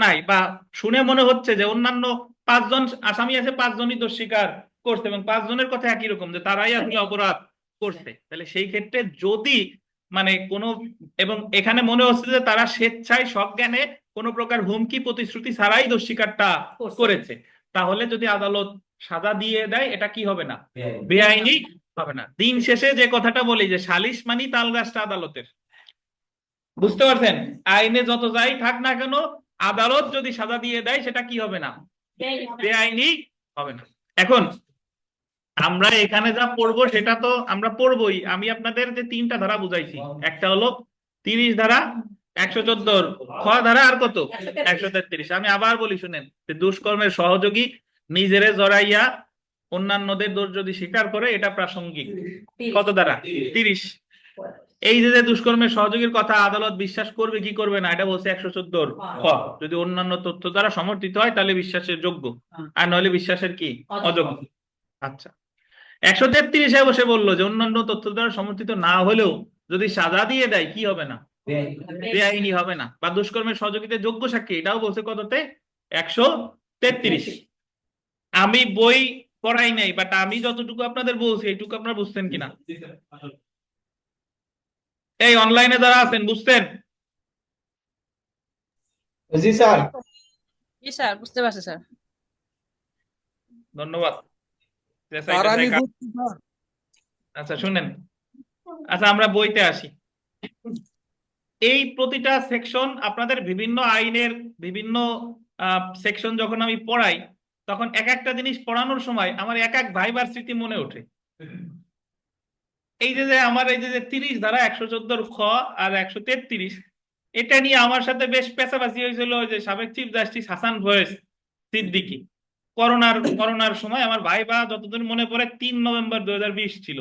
নাই বা শুনে মনে হচ্ছে যে অন্যান্য 5 জন আসামি আছে, 5 জনই দোষ স্বীকার করছে এবং 5 জনের কথা একই রকম যে তারাই আসলে অপরাধ করছে, তাহলে সেই ক্ষেত্রে যদি মানে কোনো, এবং এখানে মনে হচ্ছে যে তারা স্বেচ্ছায় সজ্ঞানে কোনো প্রকার হুমকি প্রতিশ্রুতি ছাড়াই দোষ স্বীকারটা করেছে, তাহলে যদি আদালত সাজা দিয়ে দেয় এটা কি হবে না, বেআইনি হবে না। দিন শেষে যে কথাটা বলি যে সালিশ মানি তালগাছটা আদালতের, বুঝতে পারছেন? আইনে যত যাই থাক না কেন, আদালত যদি সাজা দিয়ে দেয় সেটা কি হবে না, বেআইনি হবে না। এখন আমরা এখানে যা পড়বো সেটা তো আমরা পড়বোই। আমি আপনাদের যে তিনটা ধারা বুঝাইছি, একটা হলো 30 ধারা, 114 খ ধারা, আর কত 133। আমি আবার বলি শুনেন, যে দুষ্কর্মের সহযোগী নিজেরে জড়াইয়া অন্যান্যদের দোষ যদি স্বীকার করে এটা প্রাসঙ্গিক। কত ধারা? 30। এই যে দুষ্কর্মের সহযোগীর কথা আদালত বিশ্বাস করবে কি করবে না এটা বলছে 114 খ। যদি অন্যান্য তথ্য দ্বারা সমর্থিত হয় তাহলে বিশ্বাসের যোগ্য, আর নইলে বিশ্বাসের কি, অযোগ্য। আচ্ছা, 133-এ বসে বললো যে অন্যান্য তথ্য দ্বারা সমর্থিত না হলেও যদি সাজা দিয়ে দেয় কি হবে না, বেআইনি হবে না, বা দুষ্কর্মের সহযোগিতার যোগ্য সাক্ষী, এটাও বলছে কততে, 133। আমি বই পড়াই নাই, বাট আমি যতটুকু আপনাদের বলছি এইটুকু আপনারা বুঝছেন কিনা? এই অনলাইনে যারা আছেন বুঝছেন? জি স্যার। জি স্যার, বুঝতে পারছি স্যার। ধন্যবাদ। স্যার আমি বুঝছি স্যার। আচ্ছা শুনেন, আচ্ছা আমরা বইতে আসি। এই প্রতিটা সেকশন আপনাদের বিভিন্ন আইনের বিভিন্ন সেকশন যখন আমি পড়াই তখন এক একটা জিনিস পড়ানোর সময় আমার এক এক ভাইবার স্মৃতি মনে ওঠে। এই যে আমার এই যে 30 ধারা 114 খ আর 133, এটা নিয়ে আমার সাথে বেশ পেঁচাপাচি হয়েছিল যে সাবেক চিফ জাস্টিস হাসান ফয়েজ সিদ্দিকী। করোনার সময় আমার ভাইবা যতদিন মনে পড়ে 3 নভেম্বর 2020 ছিল,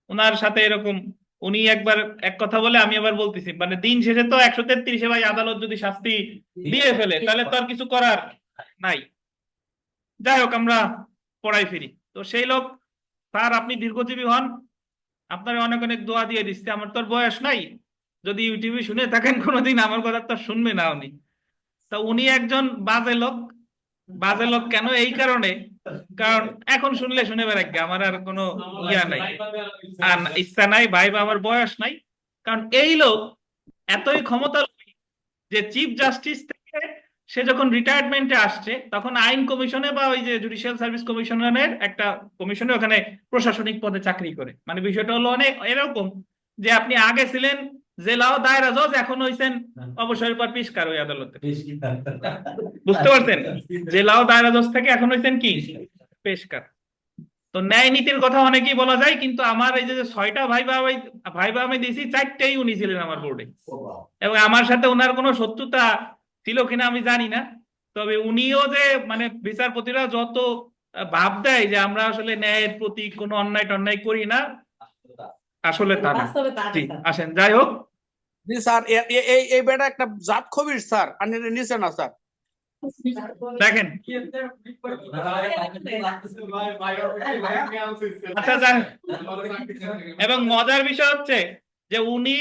ওনার সাথে এরকম উনি একবার এক কথা বলে আমি আবার বলতেছি, মানে দিন শেষে তো 133-এ ভাই আদালত যদি শাস্তি দিয়ে ফেলে তাহলে তো আর কিছু করার নাই। যাই হোক আমরা পড়াই ফিরি। তো সেই লোক, স্যার আপনি দীর্ঘজীবী হন, আপনার অনেক অনেক দোয়া দিয়ে দিচ্ছে, আমার তো আর বয়স নাই, যদি ইউটিউবে শুনে থাকেন কোনোদিন আমার কথা তো শুনবে না উনি। তা উনি একজন বাজে লোক। বাজে লোক কেন? এই কারণে, কারণ এখন শুনলে শুনে বেড়াকে আমার আর কোনো ইয়া নাই, আর ইচ্ছা নাই, ভাই বা আমার বয়স নাই। কারণ এই লোক এতই ক্ষমতা যে চিফ জাস্টিস থেকে সে যখন রিটায়ারমেন্টে আসছে তখন আইন কমিশনে বা ওই যে জুডিশিয়াল সার্ভিস কমিশনের একটা কমিশনে ওখানে প্রশাসনিক পদে চাকরি করে। মানে বিষয়টা হলো অনেক এরকম যে আপনি আগে ছিলেন জেলাও দায়রা জজ, এখন হইছেন অবসরের পর পেশকার ওই আদালতে, বুঝতে পারছেন? জেলাও দায়রা জজ থেকে এখন হইছেন কি, পেশকার। তো ন্যায় নীতির কথা অনেকেই বলা যায়, কিন্তু আমার এই যে 6টা ভাইবা আমি দিয়েছি, 4টেই উনি ছিলেন আমার বোর্ডে, এবং আমার সাথে ওনার কোনো শত্রুতা ছিল কিনা আমি জানি না। তবে উনিও যে মানে বিচারপতিরা যত ভাব দেয় যে আমরা আসলে ন্যায়ের প্রতি কোনো অন্যায় টন্যায় করি না, আসলে তা না। জি আসেন, যাই হোক। জি স্যার, এই বেটা একটা জাত খবির স্যার, আর নিচে না স্যার। দেখেন, আচ্ছা যাই, এবং মজার বিষয় হচ্ছে যে উনি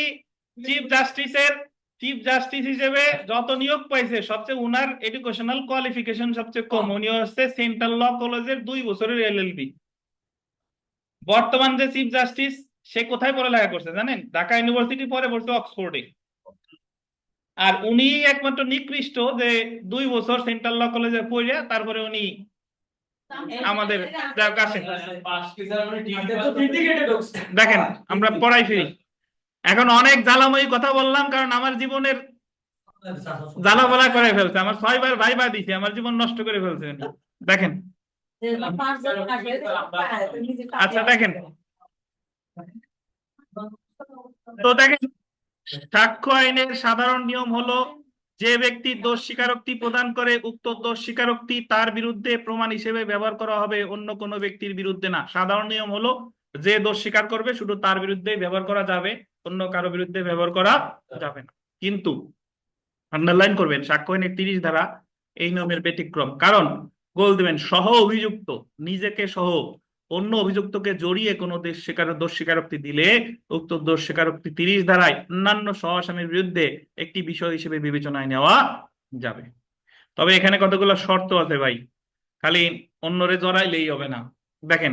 চিফ জাস্টিস হিসেবে যত নিয়োগ পাইছে সবচেয়ে উনার এডুকেশনাল কোয়ালিফিকেশন সবচেয়ে কম। উনি হচ্ছে সেন্ট্রাল ল কলেজের 2 বছরের এলএলবি। বর্তমান যে চিফ জাস্টিস সে কোথায় পড়ালেখা করছে জানেন? ঢাকা ইউনিভার্সিটি, পরে পড়ছে অক্সফোর্ডে। আর উনি একমাত্র নিকৃষ্ট যে 2 বছর সেন্ট্রাল ল কলেজে পড়ে তারপরে উনি আমাদের কাছে। দেখেন আমরা পড়াই ফিরি। এখন অনেক জ্বালাময়ী কথা বললাম, কারণ আমার জীবনের জ্বালা বলা করে ফেলছে, আমার 6বার ভাইবা দিছে, আমার জীবন নষ্ট করে ফেলছে। দেখেন, আচ্ছা দেখেন, তো দেখেন সাক্ষ্য আইনের সাধারণ নিয়ম হলো যে ব্যক্তি দোষ স্বীকারোক্তি প্রদান করে উক্ত দোষ স্বীকারোক্তি তার বিরুদ্ধে প্রমাণ হিসেবে ব্যবহার করা হবে, অন্য কোনো ব্যক্তির বিরুদ্ধে না। সাধারণ নিয়ম হলো যে দোষ স্বীকার করবে শুধু তার বিরুদ্ধে ব্যবহার করা যাবে, অন্য কারো বিরুদ্ধে ব্যবহার করা যাবে না। কিন্তু আন্ডারলাইন করবেন, সাক্ষ্য আইনের 30 ধারা এই নিয়মের ব্যতিক্রম। কারণ গোল দিবেন, সহ অভিযুক্ত নিজেকে সহ অন্য অভিযুক্তকে জড়িয়ে কোনো দোষ স্বীকারোক্তি দিলে উক্ত দোষ স্বীকারোক্তি 30 ধারায় অন্যান্য সহ আসামির বিরুদ্ধে একটি বিষয় হিসেবে বিবেচনায় নেওয়া যাবে। তবে এখানে কতগুলো শর্ত আছে ভাই, খালি অন্যরে জড়াইলেই হবে না। দেখেন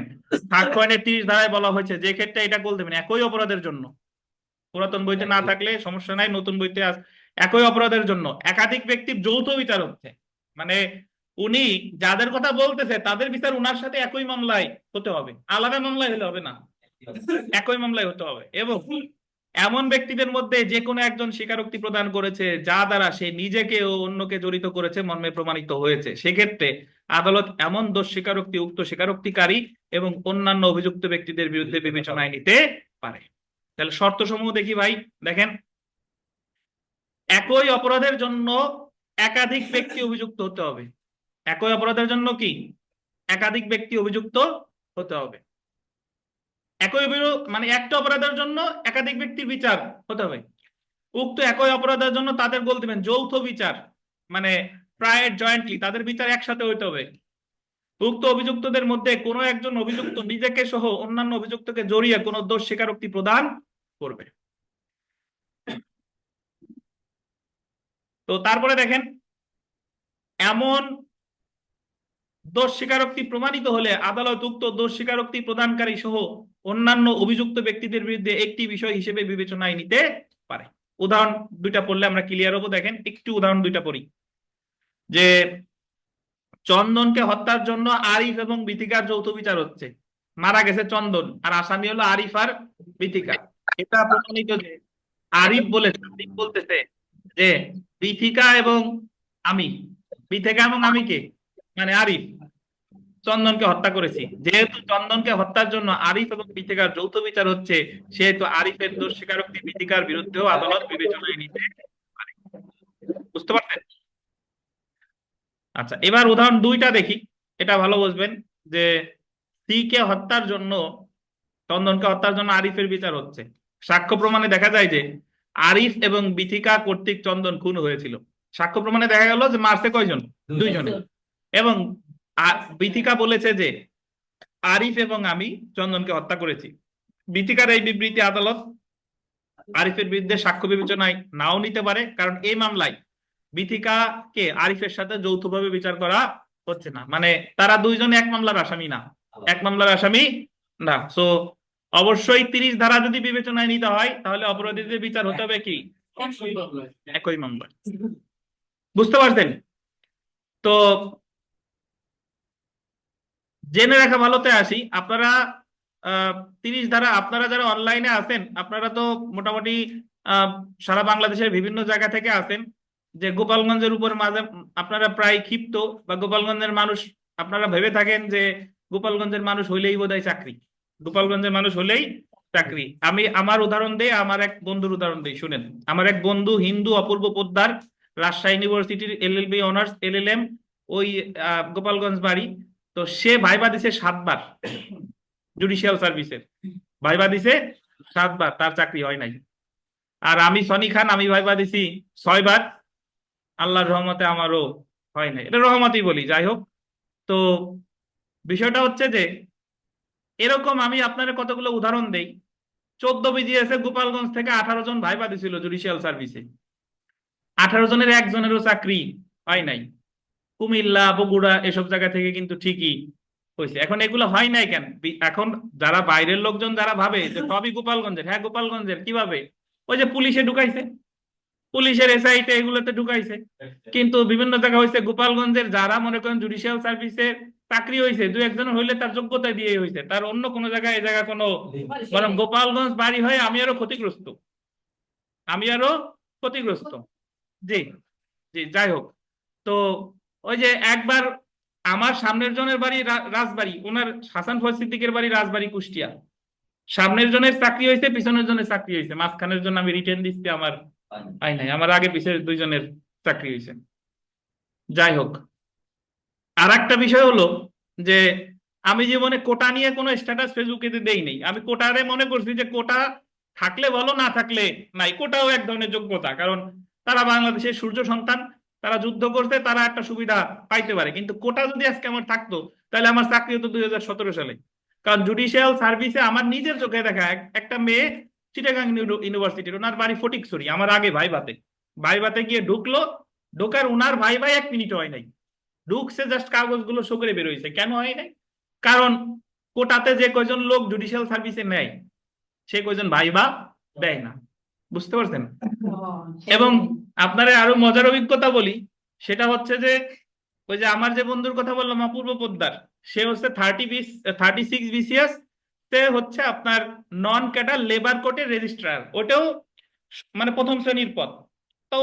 সাক্ষ্য আইনের 30 ধারায় বলা হয়েছে যে ক্ষেত্রে এটা গোল দেবেন একই অপরাধের জন্য, পুরাতন বইতে না থাকলে সমস্যা নাই, নতুন বইতে একই অপরাধের জন্য একাধিক ব্যক্তির যৌথ বিচার হচ্ছে, মানে উনি যাদের কথা বলতেছে তাদের বিচার উনার সাথে একই মামলায় হতে হবে, আলাদা মামলায় হলে হবে না, একই মামলায় হতে হবে। এবং এমন ব্যক্তিদের মধ্যে যে কোনো একজন স্বীকারোক্তি প্রদান করেছে যা দ্বারা সে নিজেকে ও অন্যকে জড়িত করেছে মর্মে প্রমাণিত হয়েছে, সেক্ষেত্রে আদালত এমন দোষ স্বীকারোক্তি উক্ত স্বীকারোক্তিকারী এবং অন্যান্য অভিযুক্ত ব্যক্তিদের বিরুদ্ধে বিবেচনায় নিতে পারে। তাহলে শর্ত সমূহ দেখি ভাই, দেখেন একই অপরাধের জন্য একাধিক ব্যক্তি অভিযুক্ত হতে হবে। একই অপরাধের জন্য কি একাধিক ব্যক্তি অভিযুক্ত হতে হবে। একই মানে একটা অপরাধের জন্য একাধিক ব্যক্তির বিচার হতে হবে। উক্ত একই অপরাধের জন্য তাদের বলতে পারেন যৌথ বিচার, মানে প্রায় জয়েন্টলি তাদের বিচার একসাথে হইতে হবে। উক্ত অভিযুক্তদের মধ্যে কোনো একজন অভিযুক্ত নিজেকে সহ অন্যান্য অভিযুক্তকে জড়িয়ে কোনো দোষ স্বীকারোক্তি প্রদান করবে। তো তারপরে দেখেন এমন দোষ স্বীকারোক্তি প্রমাণিত হলে আদালত উক্ত দোষ স্বীকারোক্তি প্রদানকারী সহ অন্যান্য অভিযুক্ত ব্যক্তিদের বিরুদ্ধে একটি বিষয় হিসেবে বিবেচনায় নিতে পারে। উদাহরণ দুইটা পড়লে আমরা ক্লিয়ার হবো। দেখেন একটু উদাহরণ দুইটা পড়ি, যে চন্দনকে হত্যার জন্য আরিফ এবং বিথিকার যৌথ বিচার হচ্ছে। মারা গেছে চন্দন আর আসামি হলো আরিফ আর বিথিকা। এটা প্রমাণিত যে আরিফ বলতেছে যে বিথিকা এবং আমি, বিথিকা এবং আমি কে, মানে আরিফ চন্দনকে হত্যা করেছি। যেহেতু চন্দনকে হত্যার জন্য আরিফ এবং বিথিকার যৌথ বিচার হচ্ছে, সেহেতু আরিফের দোষ স্বীকারোক্তি বিথিকার বিরুদ্ধেও আদালত বিবেচনায় নিতে পারে। বুঝতে পারছেন? আচ্ছা, এবার উদাহরণ দুইটা দেখি, এটা ভালো বুঝবেন। যে সি কে হত্যার জন্য, চন্দনকে হত্যার জন্য আরিফের বিচার হচ্ছে। সাক্ষ্য প্রমাণে দেখা যায় যে আরিফ এবং বিথিকা কর্তৃক চন্দন খুন হয়েছিল। সাক্ষ্য প্রমাণে দেখা গেল যে মারছে কয়জন? দুইজনে। এবং বিথিকা বলেছে যে আরিফ এবং আমি চন্দনকে হত্যা করেছি। বিথিকার এই বিবৃতি আদালত আরিফের বিরুদ্ধে সাক্ষ্য বিবেচনায় নাও নিতে পারে, কারণ এই মামলায় বিথিকাকে আরিফের সাথে যৌথভাবে বিচার করা হচ্ছে না, মানে তারা দুইজনে এক মামলার আসামি না, এক মামলার আসামি না। সো অবশ্যই 30 ধারা যদি বিবেচনায় নিতে হয় তাহলে অপরাধীদের বিচার হতে হবে কি একই মামলা। বুঝতে পারছেন? তো জেনে রাখা ভালোতে আসি, আপনারা 30 ধারা, আপনারা যারা অনলাইনে আছেন আপনারা তো মোটামুটি সারা বাংলাদেশের বিভিন্ন জায়গা থেকে আছেন। যে গোপালগঞ্জের উপর মাঝে আপনারা প্রায় ক্ষিপ্ত, বা গোপালগঞ্জের মানুষ আপনারা ভেবে থাকেন যে গোপালগঞ্জের মানুষ হইলেই বোধহয় চাকরি, গোপালগঞ্জের মানুষ হলেই চাকরি। আমি আমার উদাহরণ দেই, আমার এক বন্ধুর উদাহরণ দেই, শুনেন। আমার এক বন্ধু হিন্দু অপূর্ব পোদ্দার, রাজশাহী ইউনিভার্সিটির LLB অনার্স LLM, ওই গোপালগঞ্জ বাড়ি। তো সে ভাইবা দিছে 7 বার জুডিশিয়াল সার্ভিসের, ভাইবা দিছে 7 বার, তার চাকরি হয় নাই। আর আমি সনি খান, আমি ভাইবা দিছি 6 বার, আল্লাহর রহমতে আমারও হয় নাই। এটা রহমতই বলি, যাই হোক। তো বিষয়টা হচ্ছে যে এরকম আমি আপনার কতগুলো উদাহরণ দেই। 14 BGS গোপালগঞ্জ থেকে 18 জন ভাইবা দিছিল জুডিশিয়াল সার্ভিসে, 18 জনের একজনেরও চাকরি হয় নাই। কুমিল্লা, বগুড়া এসব জায়গা থেকে কিন্তু ঠিকই হয়েছে। এখন এগুলো হয় নাই কেন? এখন যারা বাইরের লোকজন যারা ভাবে যে সবই গোপালগঞ্জের, হ্যাঁ গোপালগঞ্জের, কিভাবে? ওই যে পুলিশে ঢুকাইছে, পুলিশের SIতে এগুলোতে ঢুকাইছে। কিন্তু বিভিন্ন জায়গা হয়েছে গোপালগঞ্জের যারা মনে করেন জুডিশিয়াল সার্ভিসে চাকরি হয়েছে, 2-1 হইলে তার যোগ্যতা দিয়ে হয়েছে, তার অন্য কোনো জায়গায় এই জায়গা কোনো, বরং গোপালগঞ্জ বাড়ি হয়ে আমি আরো ক্ষতিগ্রস্ত, আমি আরো ক্ষতিগ্রস্ত। জি জি, যাই হোক। তো ওই যে একবার আমার সামনের জনের বাড়ি রাজবাড়ি, ওনার হাসান ফয়েজ সিদ্দিকের বাড়ি রাজবাড়ি কুষ্টিয়া। সামনের জনের চাকরি হয়েছে, পিছনের জনের চাকরি হয়েছে, মাঝখানের জন্য আমি রিটেন দিচ্ছি, আমার আই নাই, আমার আগে পিছের দুইজনের চাকরি হয়েছে। যাই হোক, আর একটা বিষয় হলো যে আমি জীবনে কোটা নিয়ে কোনো স্ট্যাটাস ফেসবুকে দেই নেই। আমি কোটারে মনে করছি যে কোটা থাকলে ভালো, না থাকলে নাই। কোটাও এক ধরনের যোগ্যতা, কারণ তারা বাংলাদেশের সূর্য সন্তান, তারা যুদ্ধ করতে, তারা একটা সুবিধা পাইতে পারে। কিন্তু কোটা যদি আজকে আমার থাকতো তাহলে আমার চাকরি হতো 2017 সালে। কারণ জুডিশিয়াল সার্ভিসে আমার নিজের চোখে দেখা একটা মেয়ে চিটাগাং ইউনিভার্সিটির, ওনার বাড়ি ফটিকছড়ি, আমার আগে ভাইভাতে গিয়ে ঢুকলো, ঢোকার ওনার ভাই 1 মিনিট হয় নাই, ঢুকছে জাস্ট কাগজগুলো শো করে বেরোইছে। কেন হয় নাই? কারণ কোটাতে যে কয়জন লোক জুডিশিয়াল সার্ভিসে নেয় সে কয়জন ভাইবা দেয় না। বুঝতে পারছেন? এবং আপনারা আরো মজার অভিজ্ঞতা বলি, সেটা হচ্ছে যে ওই যে আমার যে বন্ধুর কথা বললাম অপূর্ব পোদ্দার, সে হচ্ছে 36 BCS, সে হচ্ছে আপনার নন ক্যাডার লেবার কোর্টের রেজিস্ট্রার, ওটাও মানে প্রথম শ্রেণীর পদ। তো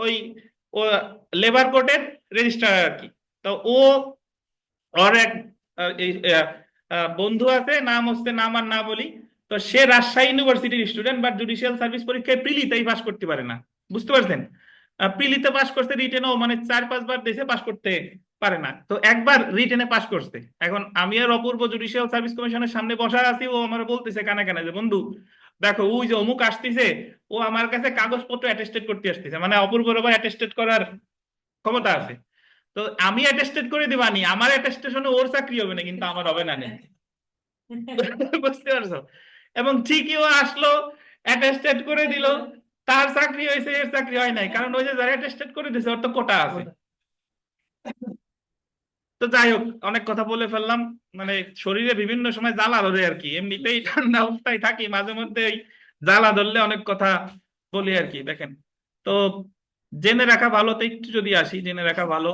ওই ও লেবার কোর্টের রেজিস্ট্রার আর কি। তো ওর এক বন্ধু আছে, নাম হচ্ছে, নাম আর না বলি, তো সে রাজশাহী ইউনিভার্সিটির স্টুডেন্ট, বাট জুডিশিয়াল সার্ভিস পরীক্ষায় প্রিলিতেই পাস করতে পারে না। বুঝতে পারছেন? প্রিলিতে পাস করতে, রিটেনও মানে 4-5 বার দেশে পাস করতে পারে না, তো একবার রিটেনে পাস করছে। এখন আমি আর অপূর্ব জুডিশিয়াল সার্ভিস কমিশনের সামনে বসা আছি, ও আমার বলতেছে কানে কানে যে বন্ধু দেখো ওই যে অমুক আসতেছে, ও আমার কাছে কাগজপত্র অ্যাটেস্টেড করতে আসতেছে, মানে অপূর্বর আবার অ্যাটেস্টেড করার ক্ষমতা আছে। তো আমি অ্যাটেস্টেড করে দিবানি, আমার অ্যাটেস্টেশনে ওর চাকরি হবে না, কিন্তু আমার হবে না নেই। বুঝতে পারছো? এবং ঠিকই ও আসলো, অ্যাটেস্টেড করে দিল, তার চাকরি হয়েছে, এর চাকরি হয় নাই, কারণ ওই যে যারা অ্যাটেস্টেড করে দিয়েছে ওর তো কোটা আছে। তো যাই হোক, অনেক কথা বলে ফেললাম, মানে শরীরে বিভিন্ন সময় জ্বালা ধরে আর কি, এমনিতেই ঠান্ডা অবস্থায় থাকি, মাঝে মধ্যে এই জ্বালা ধরলে অনেক কথা বলি আর কি। দেখেন, তো জেনে রাখা ভালো, তো একটু যদি আসি, জেনে রাখা ভালো।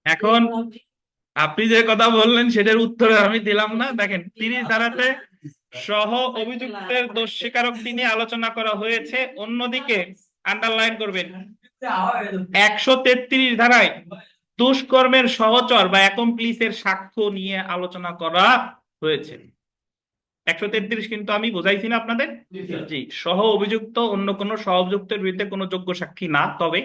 এখন আপনি যে কথা বললেন সেটার উত্তর আমি দিলাম না। দেখেন, 30 ধারাতে সহ অভিযুক্তের দোষ স্বীকারোক্তি নিয়ে আলোচনা করা হয়েছে। অন্যদিকে আন্ডারলাইন করবেন, 133 ধারায় দুষ্কর্মের সহচর বা অ্যাকমপ্লিসের সাক্ষ্য নিয়ে আলোচনা করা হয়েছে। 133 কিন্তু আমি বুঝাইছি না আপনাদের? জি, সহ অভিযুক্ত অন্য কোনো সহ অভিযুক্তের বিরুদ্ধে কোনো যোগ্য সাক্ষী না, তবে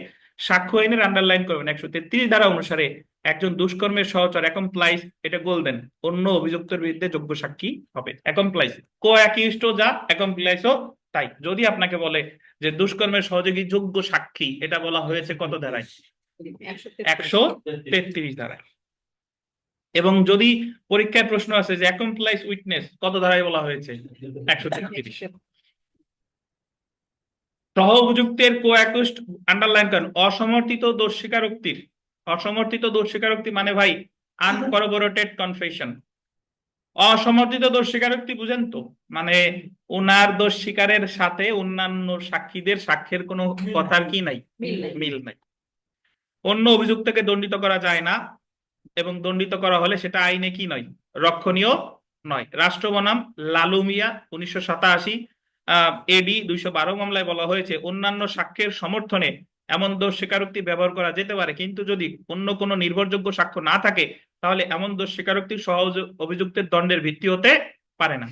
সাক্ষ্য আইনের আন্ডারলাইন করবেন 133 ধারা অনুসারে একজন দুষ্কর্মের সহচর অ্যাকমপ্লাইস, এটা গোল্ডেন, অন্য অভিযুক্তের বিরুদ্ধে যোগ্য সাক্ষী হবে। অ্যাকমপ্লাইস কো অ্যাকিউজড যা, অ্যাকমপ্লাইসও তাই। যদি আপনাকে বলে যে দুষ্কর্মের সহযোগী যোগ্য সাক্ষী, এটা বলা হয়েছে কত ধারায়? 133 ধারায়। এবং যদি পরীক্ষায় প্রশ্ন আছে যে অ্যাকমপ্লাইস উইটনেস, কত ধারায় বলা হয়েছে? 133। সহ অভিযুক্তের কো অ্যাকিউজড আন্ডারলাইন করেন, অসমর্থিত দোষ স্বীকারোক্তির। অসমর্থিত দোষ স্বীকারোক্তি মানে ভাই আনকরবোরেটেড কনফেশন। অসমর্থিত দোষ স্বীকারোক্তি বুঝেন তো, মানে ওনার দোষ স্বীকারের সাথে অন্যান্য সাক্ষীদের সাক্ষ্যের কোনো কথার কি নাই, মিল নাই। অন্য অভিযুক্তকে দণ্ডিত করা যায় না, এবং দণ্ডিত করা হলে সেটা আইনে কি নয়, রক্ষণীয় নয়। রাষ্ট্র বনাম লালু মিয়া 1987 AD 212 মামলায় বলা হয়েছে অন্যান্য সাক্ষ্যের সমর্থনে এমন দোষ স্বীকারোক্তি ব্যবহার করা যেতে পারে, কিন্তু যদি অন্য কোনো নির্ভরযোগ্য সাক্ষ্য না থাকে তাহলে এমন দোষ স্বীকারোক্তি সহ অভিযুক্তের দণ্ডের ভিত্তি হতে পারে না।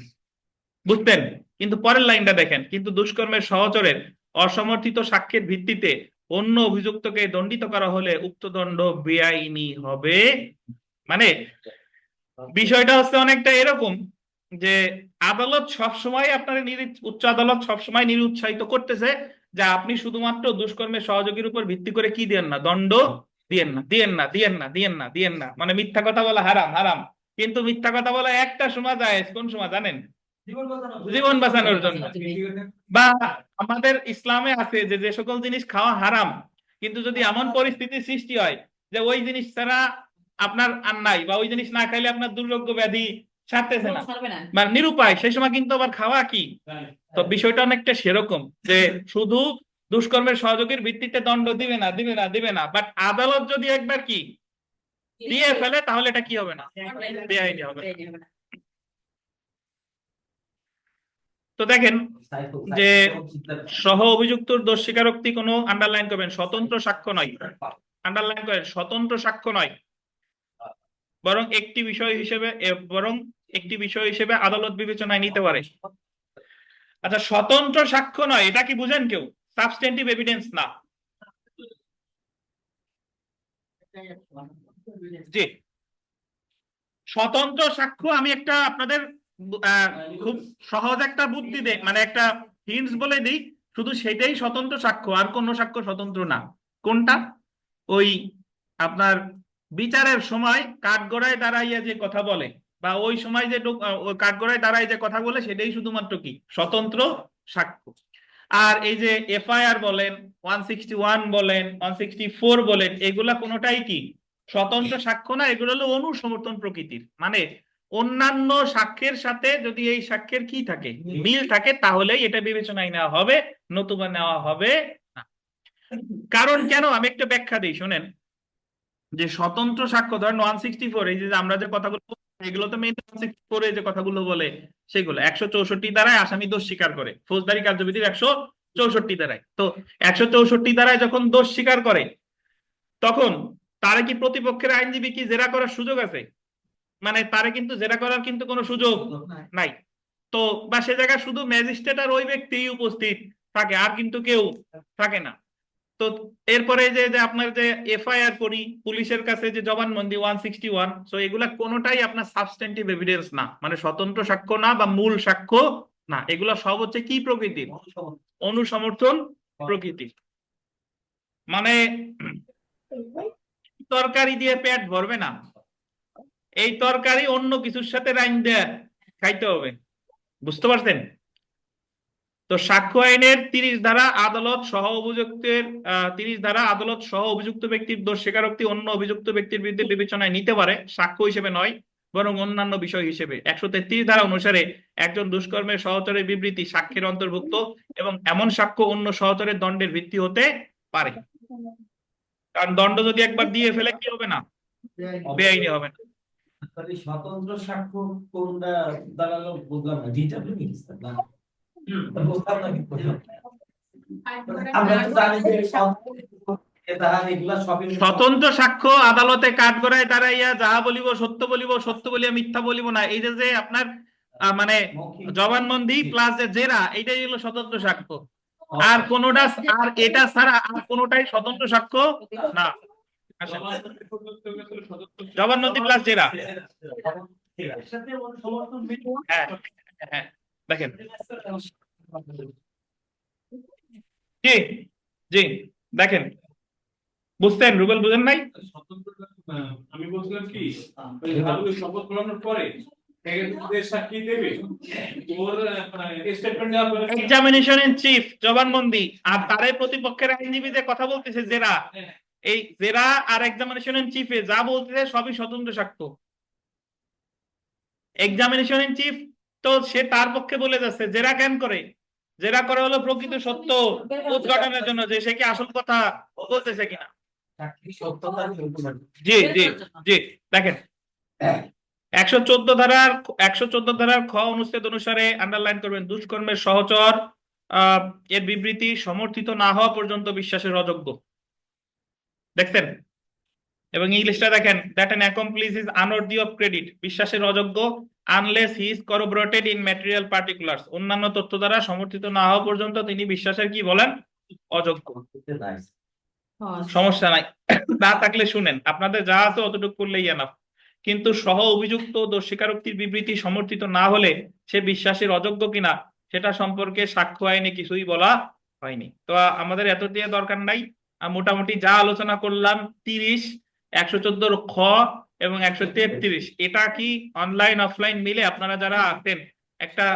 বুঝতেন? কিন্তু পরের লাইনটা দেখেন, কিন্তু দুষ্কর্মের সহচরের অসমর্থিত সাক্ষ্যের ভিত্তিতে অন্য অভিযুক্তকে দণ্ডিত করা হলে উক্ত দণ্ড বেআইনি হবে। মানে বিষয়টা হচ্ছে অনেকটা এরকম যে আদালত সবসময় আপনার উচ্চ আদালত সবসময় নিরুৎসাহিত করতেছে যে আপনি শুধুমাত্র দুষ্কর্মের সহযোগীর উপর ভিত্তি করে কি দিয়েন না, দণ্ড দিয়েন না, দিয়েন না, দিয়েন না, দিয়েন না, দিয়েন না, মানে মিথ্যা কথা বলা হারাম, হারাম। কিন্তু মিথ্যা কথা বলা একটা সময় যায়, কোন সময় জানেন? জীবন বাঁচানোর জন্য। বা আমাদের ইসলামে আছে যে যে সকল জিনিস খাওয়া হারাম, কিন্তু যদি এমন পরিস্থিতি সৃষ্টি হয় যে ওই জিনিস ছাড়া আপনার আর নাই, বা ওই জিনিস না খাইলে আপনার দুর্যোগ্য ব্যাধি ছাড়তেছে না বা নিরুপায়, সেই সময় কিন্তু আবার খাওয়া কি। তো বিষয়টা অনেকটা সেরকম যে শুধু দুষ্কর্মের সহযোগীর ভিত্তিতে দণ্ড দিবে না, দিবে না, দিবে না, বাট আদালত যদি একবার কি দিয়ে ফেলে তাহলে এটা কি হবে না, বেআইনি হবে। তো দেখেন যে সহ অভিযুক্তর দোষ স্বীকারোক্তি কোনো আন্ডারলাইন করবেন, স্বতন্ত্র সাক্ষ্য নয়, আন্ডারলাইন করেন, স্বতন্ত্র সাক্ষ্য নয়, বরং একটি বিষয় হিসেবে আদালত বিবেচনায় নিতে পারে। আচ্ছা, স্বতন্ত্র সাক্ষ্য নয়, এটা কি বুঝেন কেউ? সাবস্টেন্টিভ এভিডেন্স না। জি, স্বতন্ত্র সাক্ষ্য আমি একটা আপনাদের খুব সহজ একটা বুদ্ধি দেই, মানে একটা হিন্টস বলে দিই, শুধু সেটাই স্বতন্ত্র সাক্ষ্য, আর কোন সাক্ষ্য স্বতন্ত্র না। কোনটা? ওই আপনার বিচারের সময় কাঠগড়ায় দাঁড়াইয়া যে কথা বলে, বা ওই সময় যে কাঠগড়ায় দাঁড়ায় যে কথা বলে, সেটাই শুধুমাত্র কি স্বতন্ত্র সাক্ষ্য। আর এই যে FIR বলেন, 161 বলেন, 164 বলেন, এগুলা কোনোটাই কি স্বতন্ত্র সাক্ষ্য না, এগুলো হলো অনুসমর্থন প্রকৃতির। মানে অন্যান্য সাক্ষ্যের সাথে যদি এই সাক্ষ্যের কি থাকে, মিল থাকে, তাহলেই এটা বিবেচনায় নেওয়া হবে, নতুবা নেওয়া হবে না। কারণ কেন, আমি একটা ব্যাখ্যা দিই, শোনেন। যে স্বতন্ত্র সাক্ষ্য, ধরেন 164, এই যে আমরা যে কথাগুলো, এগুলো তো মেইন 164 যে কথাগুলো বলে, সেগুলো 164 দ্বারায় আসামি দোষ স্বীকার করে, ফৌজদারি কার্যবিধির 164 দ্বারায়। তো 164 দ্বারায় যখন দোষ স্বীকার করে, তখন তারা কি প্রতিপক্ষের আইনজীবী কি জেরা করার সুযোগ আছে? মানে তারে কিন্তু জেরা করার কিন্তু কোনো সুযোগ নাই। তো বা সে জায়গায় শুধু ম্যাজিস্ট্রেট আর ওই ব্যক্তি উপস্থিত থাকে, আর কিন্তু কেউ থাকে না। তো এরপরে যে যে আপনার যে এফআইআর করি, পুলিশের কাছে যে জবানবন্দি 161, সো এগুলা কোনোটাই আপনার সাবস্টেন্টিভ এভিডেন্স না, মানে স্বতন্ত্র সাক্ষ্য না বা মূল সাক্ষ্য না, এগুলা সব হচ্ছে কি প্রকৃতির, অনুসমর্থন প্রকৃতির। মানে তরকারি দিয়ে পেট ভরবে না, এই তরকারি অন্য কিছুর সাথে রাইন দেয়া খাইতে হবে, বুঝতে পারছেন? তো সাক্ষ্য আইনের 30 ধারা আদালত সহ অভিযুক্তের 30 ধারা আদালত সহ অভিযুক্ত ব্যক্তির দোষ স্বীকারোক্তি অন্য অভিযুক্ত ব্যক্তির বিরুদ্ধে বিবেচনায় নিতে পারে, সাক্ষ্য হিসেবে নয় বরং অন্যান্য বিষয় হিসেবে। 133 ধারা অনুসারে একজন দুষ্কর্মের সহচরের বিবৃতি সাক্ষ্যের অন্তর্ভুক্ত এবং এমন সাক্ষ্য অন্য সহচরের দণ্ডের ভিত্তি হতে পারে। কারণ দণ্ড যদি একবার দিয়ে ফেলে কি হবে না, বেআইনি হবে না। তাহলে স্বতন্ত্র সাক্ষ্য কোনটা দাঁড়ালো বুঝলাম না, ডিটারমিনিং না, বুঝলাম না কিন্তু। আমরা তো জানি যে এগুলা সবই স্বতন্ত্র সাক্ষ্য আদালতে কাঠগড়ায় দাঁড়াইয়া যাহা বলিব সত্য বলিব, সত্য বলিয়া মিথ্যা বলিব না, এই যে যে আপনার মানে জবানবন্দি প্লাস যে জেরা, এইটাই হলো স্বতন্ত্র সাক্ষ্য। আর কোনোটা, আর এটা ছাড়া আর কোনোটাই স্বতন্ত্র সাক্ষ্য না। আসেন। জবানবন্দি প্লাস জেরা, হ্যাঁ হ্যাঁ, দেখেন। জি জি, দেখেন, বুঝতেন রুবেল, বুঝেন নাই? আমি বলছিলাম কি, ওই হারুকে শপথ গ্রহণের পরে এদের সাক্ষী দেবে, ওর স্টেটমেন্ট দেওয়ার পরে এক্সামিনেশন ইন চিফ জবানবন্দি, আর তারে প্রতিপক্ষের আইনজীবী যে কথা বলতেছে জেরা, এই জেরা আর এক্সামিনেশন ইন চিফে যা বলতেছে সবই স্বতন্ত্র সাক্ষ্য। এক্সামিনেশন ইন চিফ তো সে তার পক্ষে বলে যাচ্ছে, জেরা কেন করে, জেরা করে হলো প্রকৃত সত্য উদ্ঘাটনের জন্য, যে সে কি আসল কথা বলতেছে কিনা। জি জি জি, দেখেন 114 ধারার খ অনুচ্ছেদ অনুসারে আন্ডারলাইন করবেন, দুষ্কর্মের সহচর এর বিবৃতি সমর্থিত না হওয়া পর্যন্ত বিশ্বাসের অযোগ্য। দেখছেন? এবং ইংলিশটা দেখেন, that an accomplice is unworthy of credit, বিশ্বাসের অযোগ্য unless he is corroborated in material particulars, অন্যান্য তথ্য দ্বারা সমর্থিত না হওয়া পর্যন্ত তিনি বিশ্বাসের কি বলেন, অযোগ্য। সমস্যা নাই, না থাকলে শুনেন, আপনাদের যা আছে অতটুকু করলেই এনাফ। কিন্তু সহ অভিযুক্ত দোষ স্বীকারোক্তির বিবৃতি সমর্থিত না হলে সে বিশ্বাসের অযোগ্য কিনা সেটা সম্পর্কে সাক্ষ্য আইনে কিছুই বলা হয়নি। তো আমাদের এত দিয়ে দরকার নাই, মোটামুটি যা আলোচনা করলাম 30, 114 খ এবং 133, এটা কি অনলাইন অফলাইন মিলে আপনারা যারা আছেন একটা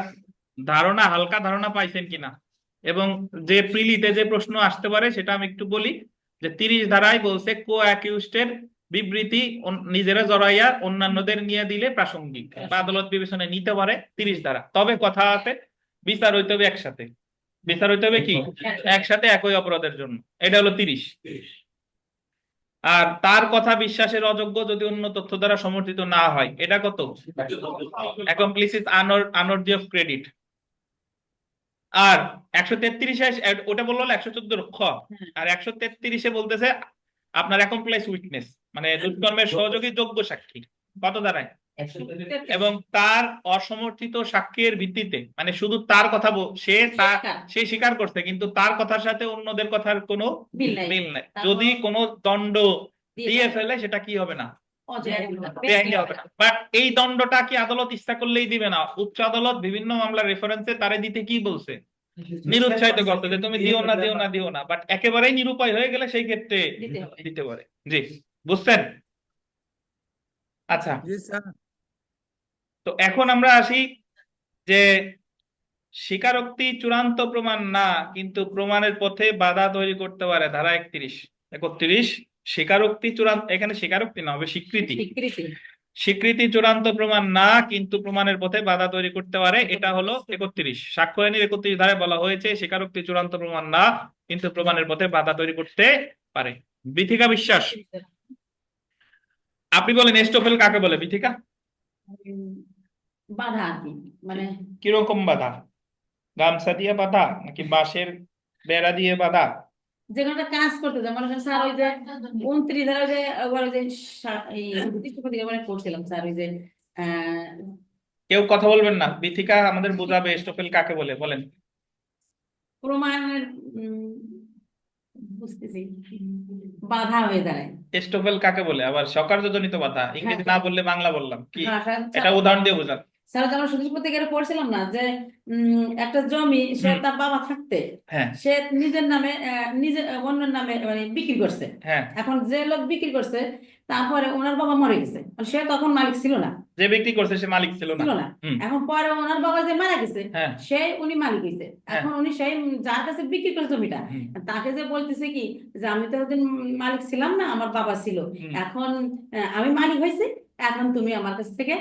ধারণা, হালকা ধারণা পাইছেন কিনা? এবং যে প্রিলিতে যে প্রশ্ন আসতে পারে সেটা আমি একটু বলি, যে 30 ধারায় বলছে কো অ্যাকিউজডের বিবৃতি নিজেরা জড়াইয়া অন্যান্যদের নিয়ে দিলে প্রাসঙ্গিক বা আদালত বিবেচনায় নিতে পারে 30 ধারা। তবে কথা আছে, বিচার হইতে হবে একসাথে, বিচার হইতে হবে কি একসাথে একই অপরাধের জন্য, এটা হলো 30। আর তার কথা বিশ্বাসের অযোগ্য যদি অন্য তথ্য দ্বারা সমর্থিত না হয়, এটা কত, accomplished is unworthy of credit. আর 133 ওটা বললো 114 খ, আর 133 বলতেছে আপনার অ্যাকমপ্লাইস উইটনেস, মানে দুষ্কর্মের সহযোগী যোগ্য সাক্ষী কত দাঁড়ায়, এবং তার অসমর্থিত সাক্ষীর ভিত্তিতে, মানে শুধু তার কথা সে স্বীকার করছে কিন্তু তার কথার সাথে অন্যদের কথার কোনো মিল নাই, যদি কোনো দণ্ড দিয়ে ফেলে সেটা কি হবে না, বেআইনি হবে না। বাট এই দণ্ডটা কি আদালত ইচ্ছা করলেই দিবে না, উচ্চ আদালত বিভিন্ন মামলার রেফারেন্সে তারে দিতে কি বলছে, নিরুৎসাহিত করতে, যে তুমি দিও না দিও না দিও না, বাট একেবারেই নিরুপায় হয়ে গেলে সেই ক্ষেত্রে দিতে পারে। জি, বুঝছেন? আচ্ছা, তো এখন আমরা আসি যে স্বীকারোক্তি চূড়ান্ত প্রমাণ না কিন্তু প্রমাণের পথে বাধা তৈরি করতে পারে, ধারা 31 স্বীকারোক্তি চূড়ান্ত, এখানে স্বীকারোক্তি না হবে স্বীকৃতি, স্বীকৃতি চূড়ান্ত প্রমাণ না, কিন্তু প্রমাণের পথে বাধা তৈরি করতে পারে, এটা হলো 31। সাক্ষ্য আইনের 31 ধারায় বলা হয়েছে স্বীকারোক্তি চূড়ান্ত প্রমাণ না, কিন্তু প্রমাণের পথে বাধা তৈরি করতে পারে। বিথিকা বিশ্বাস, আপনি বলেন এস্টোফেল কাকে বলে? বিথিকা, বাধা আর কি, মানে কিরকম বাধা? গামছা দিয়ে বাধা নাকি বাঁশের বেড়া দিয়ে বাধা? যে কোনো একটা কাজ করতে যায়, মনে করেন স্যার ওই যে 29 ধারা ওই যে আবার ওই যে এই মানে করছিলাম স্যার ওই যে কেউ কথা বলবেন না, বিথিকা আমাদের বোঝাবে এস্টোফেল কাকে বলে, বলেন। প্রমাণের বুঝতেছি বাধা হয়ে দাঁড়ায়। এস্টোফেল কাকে বলে? আবার স্বকার্যজনিত বাধা, ইংরেজি না বললে বাংলা বললাম কি, হ্যাঁ, স্যার, এটা উদাহরণ দিয়ে বোঝান। স্যার যে আমরা সুদীশ পত্রিকায় পড়ছিলাম না যে একটা জমি সে তার বাবা থাকতে হ্যাঁ সে নিজের নামে নিজে অন্যের নামে মানে বিক্রি করছে। হ্যাঁ, এখন যে লোক বিক্রি করছে তারপরে ওনার বাবা মরে গেছে, সে তখন মালিক ছিল না, যে ব্যক্তি করছে সে মালিক ছিল না। ছিল না। হুম, এখন পরে ওনার বাবা যে মারা গেছে হ্যাঁ সে উনি মালিক হয়েছে। হ্যাঁ। এখন উনি সেই যার কাছে বিক্রি করে জমিটা হুম, তাকে যে বলতেছে কি যে আমি তো একদিন মালিক ছিলাম না, আমার বাবা ছিল, হুম। এখন আমি মালিক হয়েছি, এখন তুমি আমার কাছ থেকে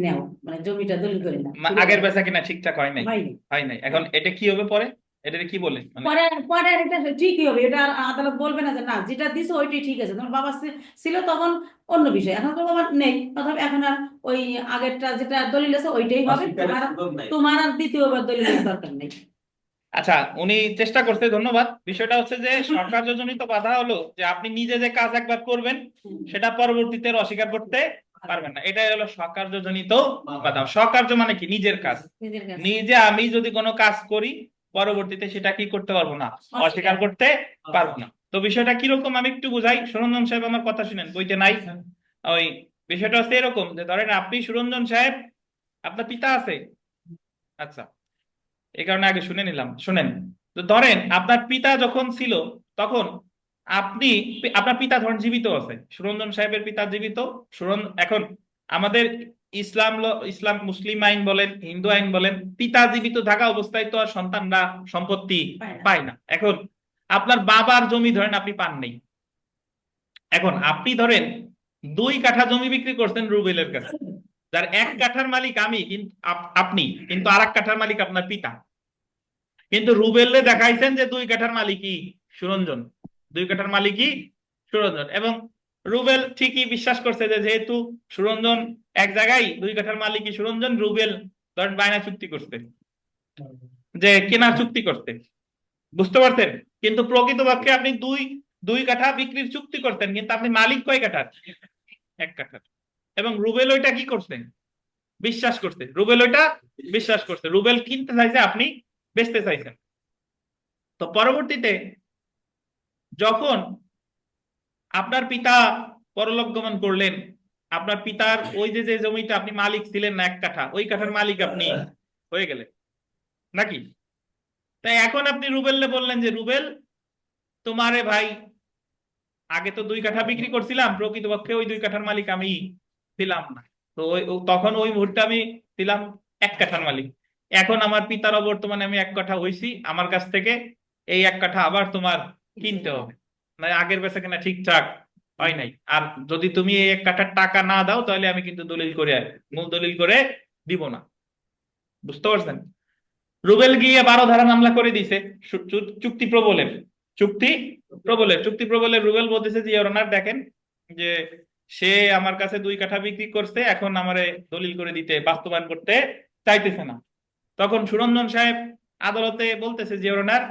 নেও, মানে জমিটা দলিল করে নাও। আগের বেচা কিনা ঠিকঠাক হয় নাই, হয়নি। হয় নাই, এখন এটা কি হবে পরে? এটা কি বলে মানে? পরে পরে এটা ঠিকই হবে, এটা আর আদালত বলবে না যে না যেটা দিছো ওইটাই ঠিক আছে, তোমার বাবা ছিল তখন অন্য বিষয়, এখন তোমার বাবা নেই, অথবা এখন আর ওই আগেরটা যেটা দলিল আছে ওইটাই হবে, তোমার আর দ্বিতীয়বার দলিলের দরকার নেই। আচ্ছা, উনি চেষ্টা করতে, ধন্যবাদ। বিষয়টা হচ্ছে যে সরকারজনিত বাধা হলো যে আপনি নিজে যে কাজ একবার করবেন সেটা পরবর্তীতে অস্বীকার করতে পারবেন না, এটাই হলো সরকারজনিত বাধা। সরকার্য মানে কি? নিজের কাজ। নিজের কাছে নিজে আমি যদি কোনো কাজ করি পরবর্তীতে সেটা কি করতে পারবো না, অস্বীকার করতে পারবো না। তো বিষয়টা কিরকম আমি একটু বুঝাই। সুরঞ্জন সাহেব আমার কথা শুনেন, বইতে নাই। ওই বিষয়টা হচ্ছে এরকম যে ধরেন আপনি সুরঞ্জন সাহেব, আপনার পিতা আছে, আচ্ছা এই কারণে আগে শুনে নিলাম, শুনেন। তো ধরেন আপনার পিতা যখন ছিল তখন আপনি, আপনার পিতা ধরেন জীবিত আছে, সুরঞ্জন সাহেবের পিতা জীবিত। এখন আমাদের ইসলাম মুসলিম আইন বলেন, হিন্দু আইন বলেন, পিতা জীবিত থাকা অবস্থায় তো আর সন্তানরা সম্পত্তি পায় না। এখন আপনার বাবার জমি ধরেন আপনি পান নেই, এখন আপনি ধরেন 2 কাঠা জমি বিক্রি করছেন রুবেলের কাছে, যার 1 কাঠার মালিক আমি, কিন্তু আপনি, কিন্তু আর 1 কাঠার মালিক আপনার পিতা। কিন্তু রুবেলে দেখাইছেন যে 2 কাঠার মালিকই সুরঞ্জন, 2 কাঠার মালিকই সুরঞ্জন, এবং রুবেল ঠিকই বিশ্বাস করছে যে যেহেতু সুরঞ্জন এক জায়গায় 2 কাঠার মালিকই সুরঞ্জন, রুবেল ধরেন বায়না চুক্তি করতে, যে কেনার চুক্তি করতে, বুঝতে পারছেন? কিন্তু প্রকৃতপক্ষে আপনি দুই কাঠা বিক্রির চুক্তি করতেন, কিন্তু আপনি মালিক কয় কাঠার? 1 কাঠার। এবং রুবেল ওইটা কি করছেন? বিশ্বাস করছে। রুবেল ওইটা বিশ্বাস করছে, রুবেল কিনতে চাইছে, আপনি বেচতে চাইছেন। তো পরবর্তীতে যখন আপনার পিতা পরলোক গমন করলেন, আপনার পিতার ওই যে জমিটা আপনি মালিক ছিলেন না 1 কাঠা, ওই কাঠার মালিক আপনি হয়ে গেলেন নাকি? তাই এখন আপনি রুবেলকে বললেন যে রুবেল, তোমারে ভাই আগে তো 2 কাঠা বিক্রি করছিলাম, প্রকৃতপক্ষে ওই 2 কাঠার মালিক আমি ছিলাম না, তো তখন ওই মুহূর্তে আমি ছিলাম 1 কাঠার মালিক। এখন আমার পিতার অবর্তমানে আমি 1 কাঠা হইছি, আমার কাছ থেকে এই 1 কাঠা আবার তোমার কিনতে হবে, মানে আগের বেচা কিনা ঠিকঠাক হয় নাই, আর যদি তুমি এই 1 কাঠার টাকা না দাও তাহলে আমি কিন্তু মূল দলিল করে দিব না। বুঝতে পারছেন? রুবেল গিয়ে 12 ধারা মামলা করে দিছে চুক্তি প্রবলের। রুবেল বলতেছে যে ইওর অনার দেখেন যে সে আমার কাছে 2 কাঠা বিক্রি করছে, এখন আমারে দলিল করে দিতে বাস্তবায়ন করতে চাইতেছে না। তখন সুরঞ্জন সাহেব আদালতে বলতেছে যে ইওর অনার,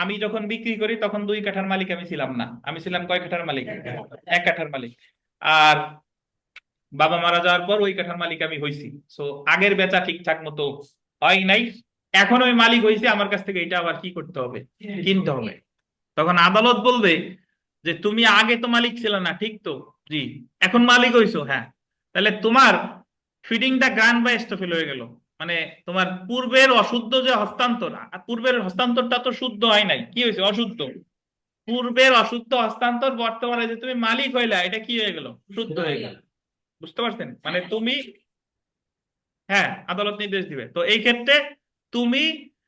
আমি যখন বিক্রি করি তখন 2 কাঠার মালিক আমি ছিলাম না, আমি ছিলাম কয় কাঠার মালিক? 1 কাঠার মালিক। আর বাবা মারা যাওয়ার পর ওই কাঠার মালিক আমি হইছি, সো আগের বেচা ঠিকঠাক মতো হয় নাই, এখন আমি মালিক হইছি, আমার কাছ থেকে এটা আবার কি করতে হবে? কিনতে হবে। তখন আদালত বলবে যে তুমি আগে তো মালিক ছিল না, ঠিক তো? জি। এখন মালিক হইছো, হ্যাঁ, তাহলে তোমার ফিডিংটা গান বা স্টফেল হয়ে গেল, মানে তোমার পূর্বের অশুদ্ধ যে হস্তান্তর, পূর্বের হস্তান্তরটা তো শুদ্ধ হয় নাই, কি হয়েছে? অশুদ্ধ। পূর্বের অশুদ্ধ হস্তান্তর বর্তমানে যে তুমি মালিক হইলা, এটা কি হয়ে গেল? শুদ্ধ হয়ে গেল। বুঝতে পারছেন? মানে তুমি, হ্যাঁ, আদালত নির্দেশ দিবে, তো এই ক্ষেত্রে তুমি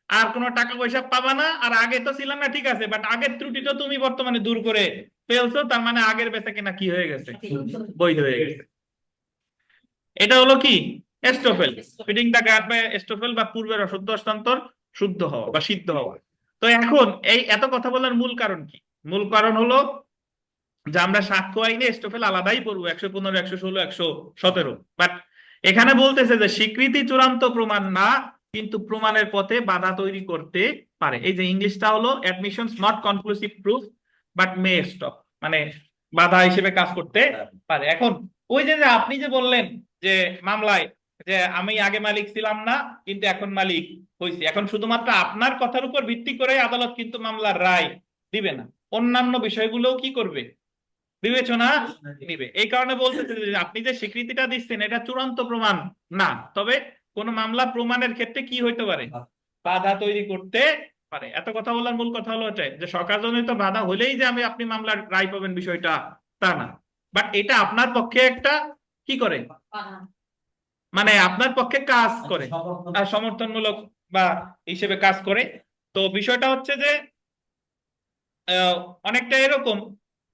আর কোনো টাকা পয়সা পাবা না, আর আগে তো ছিল না ঠিক আছে, বাট আগের ত্রুটি তো তুমি বর্তমানে দূর করে ফেলছো, তার মানে আগের বেচা কিনা কি হয়ে গেছে? বৈধ হয়ে গেছে। এটা হলো কি এস্টোফেল, ফিডিং দ্য গাট বাই এস্টোফেল বা পূর্বের অশুদ্ধ হস্তান্তর শুদ্ধ হওয়া বা সিদ্ধ হওয়া। তো এখন এই এত কথা বলার মূল কারণ কি? মূল কারণ হলো যে আমরা সাক্ষ্য আইনে এস্টোফেল আলাদাই পড়বো 115, 116, 117, বাট এখানে বলতেছে যে স্বীকৃতি চূড়ান্ত প্রমাণ না, কিন্তু প্রমাণের পথে বাধা তৈরি করতে পারে। এই যে ইংলিশটা হলো admissions not conclusive proof but May stop, মানে বাধা হিসেবে কাজ করতে পারে। এখন ওই যে আপনি যে বললেন যে মামলায় যে আমি আগে মালিক ছিলাম না কিন্তু এখন মালিক হয়েছি, এখন শুধুমাত্র আপনার কথার উপর ভিত্তি করে আদালত কিন্তু মামলার রায় দিবে না, অন্যান্য বিষয়গুলোও কি করবে? বিবেচনা নিবে। এই কারণে বলতেছে যে আপনি যে স্বীকৃতিটা দিচ্ছেন এটা চূড়ান্ত প্রমাণ না, তবে কোন মামলা প্রমাণের ক্ষেত্রে কি হইতে পারে? বাধা তৈরি করতে পারে। এত কথা বলার মূল কথা হলো এটাই যে সরকারজনিত বাধা হলেই যে আমি মামলার রায় পাবেন বিষয়টা তা না, বাট এটা আপনার পক্ষে একটা কি করে, মানে আপনার পক্ষে কাজ করে, আর সমর্থনমূলক বা হিসেবে কাজ করে। তো বিষয়টা হচ্ছে যে অনেকটা এরকম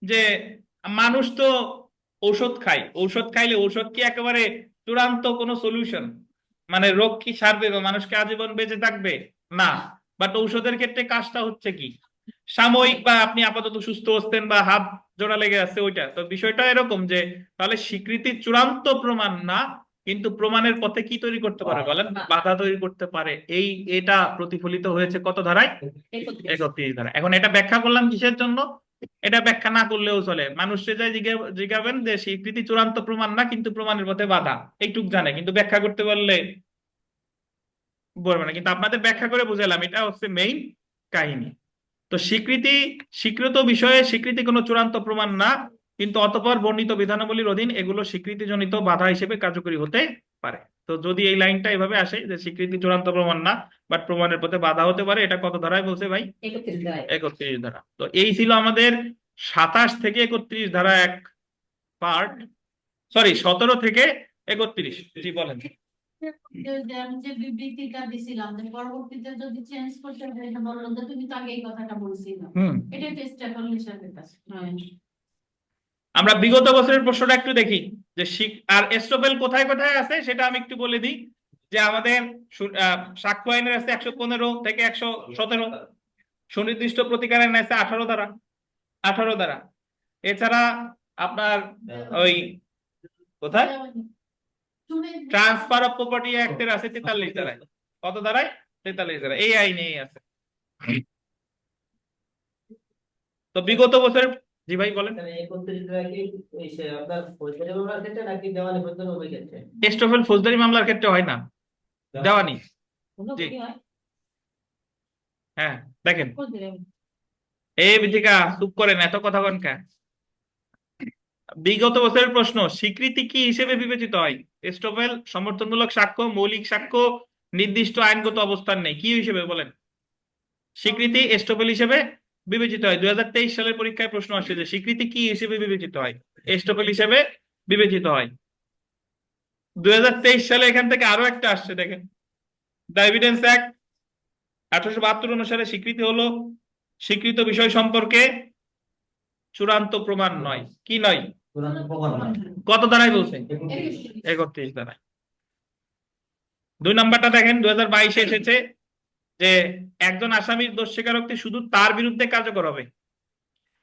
যে মানুষ তো ঔষধ খায়, ঔষধ খাইলে ঔষধ কি একেবারে চূড়ান্ত কোনো সলিউশন, মানে রোগ কি সারবে বা মানুষকে আজীবন বেঁচে থাকবে? না। বাট ঔষধের ক্ষেত্রে কাজটা হচ্ছে কি সাময়িক, বা আপনি আপাতত সুস্থ হচ্ছেন বা হাত জোড়া লেগে আছে ওইটা। তো বিষয়টা এরকম যে তাহলে স্বীকৃতি চূড়ান্ত প্রমাণ না, কিন্তু প্রমাণের পথে কি তৈরি করতে পারে বলেন? বাধা তৈরি করতে পারে। এটা প্রতিফলিত হয়েছে কত ধারায়? 31 ধারা। এখন এটা ব্যাখ্যা করলাম কিসের জন্য? এটা ব্যাখ্যা না করলেও চলে, মানুষকে যাই জিজ্ঞাবেন যে স্বীকৃতি চূড়ান্ত প্রমাণ না কিন্তু প্রমাণের পথে বাধা, এইটুক জানে, কিন্তু ব্যাখ্যা করতে বললে বলবে না। কিন্তু আপনাদের ব্যাখ্যা করে বুঝালাম, এটা হচ্ছে মেইন কাহিনী। তো স্বীকৃত বিষয়ে স্বীকৃতি কোনো চূড়ান্ত প্রমাণ না, কিন্তু অতঃপর বর্ণিত বিধানাবলীর অধীন এগুলো স্বীকৃতিজনিত বাধা হিসেবে কার্যকরী হতে পারে। তো যদি এই লাইনটা এভাবে আসে যে স্বীকৃতি চূড়ান্ত প্রমাণ না বাট প্রমাণের পথে বাধা হতে পারে, এটা কত ধারায় বলছে ভাই? 31 ধারা। তো এই ছিল আমাদের 27 থেকে 31 ধারা এক পার্ট, সরি 17 থেকে 31। জি বলেন। আমি যে বিবৃতিটা দিছিলাম যে পরবর্তীতে যদি চেঞ্জ করতে হয় এটা বললো যে তুমি তো আগে এই কথাটা বলছিলাম, এটাই তো স্টেপল হিসাবে কাজ। আমরা বিগত বছরের প্রশ্নটা একটু দেখি যে আর এস্টোপেল কোথায় কোথায় আছে সেটা আমি একটু বলে দিই। যে আমাদের সাক্ষ্য আইনের আছে 115 থেকে 117, সুনির্দিষ্ট প্রতিকার আইন আছে 18 ধারা। এছাড়া আপনার ওই কোথায় ট্রান্সফার অফ প্রপার্টি অ্যাক্টের আছে 43 ধারায়। কত ধারায়? 43 ধারায়। এই আইনেই আছে। তো বিগত বছরের, জি ভাই বলেন। এস্টোফেল ফৌজদারি মামলার ক্ষেত্রে হয় না, দেওয়ানি। জি হ্যাঁ দেখেন, এই বিধিকা চুপ করেন, এত কথা কন কেন? বিগত বছরের প্রশ্ন, স্বীকৃতি কি হিসেবে বিবেচিত হয়? এস্টোফেল সমর্থনমূলক সাক্ষ্য, মৌলিক সাক্ষ্য, নির্দিষ্ট আইনগত অবস্থান নেই, কি হিসেবে বলেন? স্বীকৃতি এস্টোফেল হিসেবে বিবেচিত হয়। 2023 সালের পরীক্ষায় প্রশ্ন আসছে যে স্বীকৃতি কি হিসেবে বিবেচিত হয়? এস্টোফেল হিসেবে বিবেচিত হয়। 2023 সালে এখান থেকে আরো একটা আসছে, দেখেন, দ্য এভিডেন্স অ্যাক্ট 1872 অনুসারে স্বীকৃতি হলো স্বীকৃত বিষয় সম্পর্কে চূড়ান্ত প্রমাণ নয়। কি নয়? কত ধারায় বলছে? 31 ধারায়। 2 নাম্বারটা দেখেন, 2022 এসেছে যে একজন আসামির দোষ স্বীকারোক্তি শুধু তার বিরুদ্ধে কার্যকর হবে।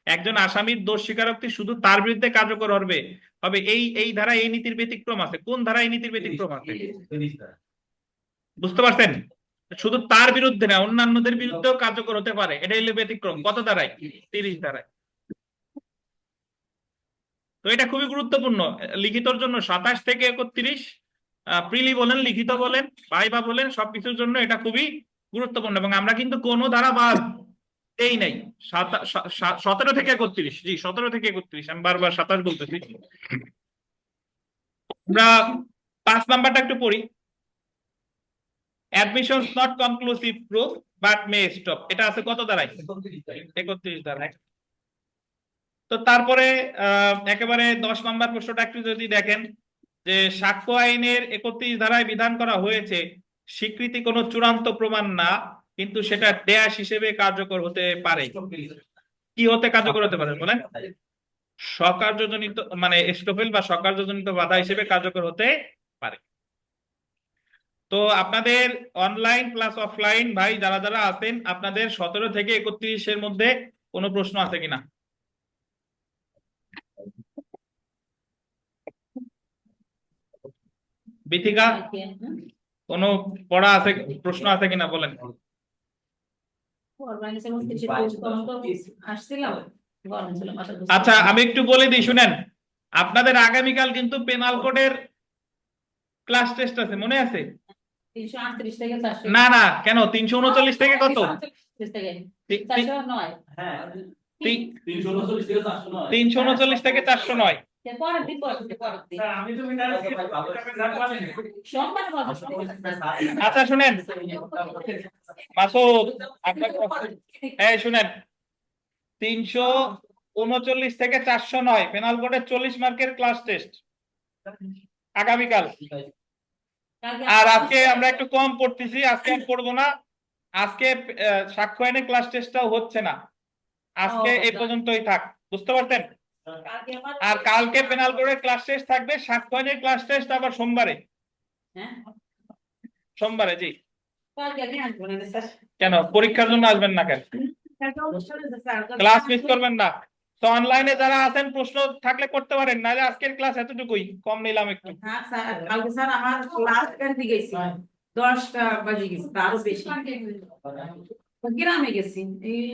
একজন আসামির দোষ স্বীকারোক্তি শুধু তার বিরুদ্ধে কার্যকর হবে হবে এই ধারা, এই নীতির ব্যতিক্রম আছে। কোন ধারা এই নীতির ব্যতিক্রম আছে? বুঝতে পারছেন? শুধু তার বিরুদ্ধে না, অন্যান্যদের বিরুদ্ধেও কার্যকর হতে পারে, এটা হলো ব্যতিক্রম। কত ধারায়? 30 ধারায়। তো এটা খুবই গুরুত্বপূর্ণ লিখিতর জন্য। 27 থেকে 31, প্রিলি বলেন, লিখিত বলেন, ভাইভা বলেন, সবকিছুর জন্য এটা খুবই গুরুত্বপূর্ণ। এবং আমরা কিন্তু কোনো ধারা বাদ এই নাই। 17 থেকে 31, জি 17 থেকে 31, আমি বারবার 27 বলতেছি। আমরা 5 নাম্বারটা একটু পড়ি। Admissions not conclusive proof but May stop, এটা আছে কত ধারায়? 31 ধারায়। তো তারপরে একেবারে 10 নাম্বার প্রশ্নটা একটু যদি দেখেন, যে সাক্ষ্য আইনের 31 ধারায় বিধান করা হয়েছে স্বীকৃতি কোনো চূড়ান্ত প্রমাণ না, কিন্তু সেটা ড্যাশ হিসেবে কার্যকর হতে পারে। কি হতে কার্যকর হতে পারে বলেন? স্বকার্যজনিত, মানে এস্টোফেল বা স্বকার্যজনিত বাধা হিসেবে কার্যকর হতে পারে। তো আপনাদের অনলাইন প্লাস অফলাইন ভাই যারা যারা আছেন, আপনাদের 17 থেকে 31-এর মধ্যে কোনো প্রশ্ন আছে কিনা? বিথিকা, কোনো পড়া আছে, প্রশ্ন আছে কিনা বলেন। আসছিলাম গরম ছিল মাথা ঘুরছে। আচ্ছা, আমি একটু বলে দিই শুনেন, আপনাদের আগামীকাল কিন্তু পেনাল কোডের ক্লাস টেস্ট আছে, মনে আছে? 338 থেকে 400 না না, কেন 339 থেকে কত? 409 হ্যাঁ তি- 339 থেকে 409 339 থেকে 409। পরের দিন পরের দিন আমি তো বিনা সোমবার বলবো। আচ্ছা শুনেন মাসুদ, আপনার এই শুনেন, 339 থেকে 409 পেনাল কোডের 40 মার্কের ক্লাস টেস্ট আগামীকাল। আর আজকে আমরা একটু কম পড়তেছি, আজকে আর পড়বো না। আজকে সাক্ষ্য আইনের ক্লাস টেস্টটাও হচ্ছে না, আজকে এই পর্যন্তই থাক, বুঝতে পারছেন? আর কালকে পেনাল কোডের ক্লাস টেস্ট থাকবে, সাক্ষ্য আইনের ক্লাস টেস্ট আবার সোমবারে। হ্যাঁ সোমবারে, জি। কালকে আমি আসবো না স্যার। কেন পরীক্ষার জন্য আসবেন না কেন? ক্লাস মিস করবেন না। তো অনলাইনে যারা আছেন প্রশ্ন থাকলে করতে পারেন, নাহলে আজকের ক্লাস এতটুকুই, কম নিলাম একটু। হ্যাঁ স্যার, কালকে স্যার আমার ক্লাস করতে গেছি 10টা বাজে গেছে, আরো বেশি গ্রামে গেছি।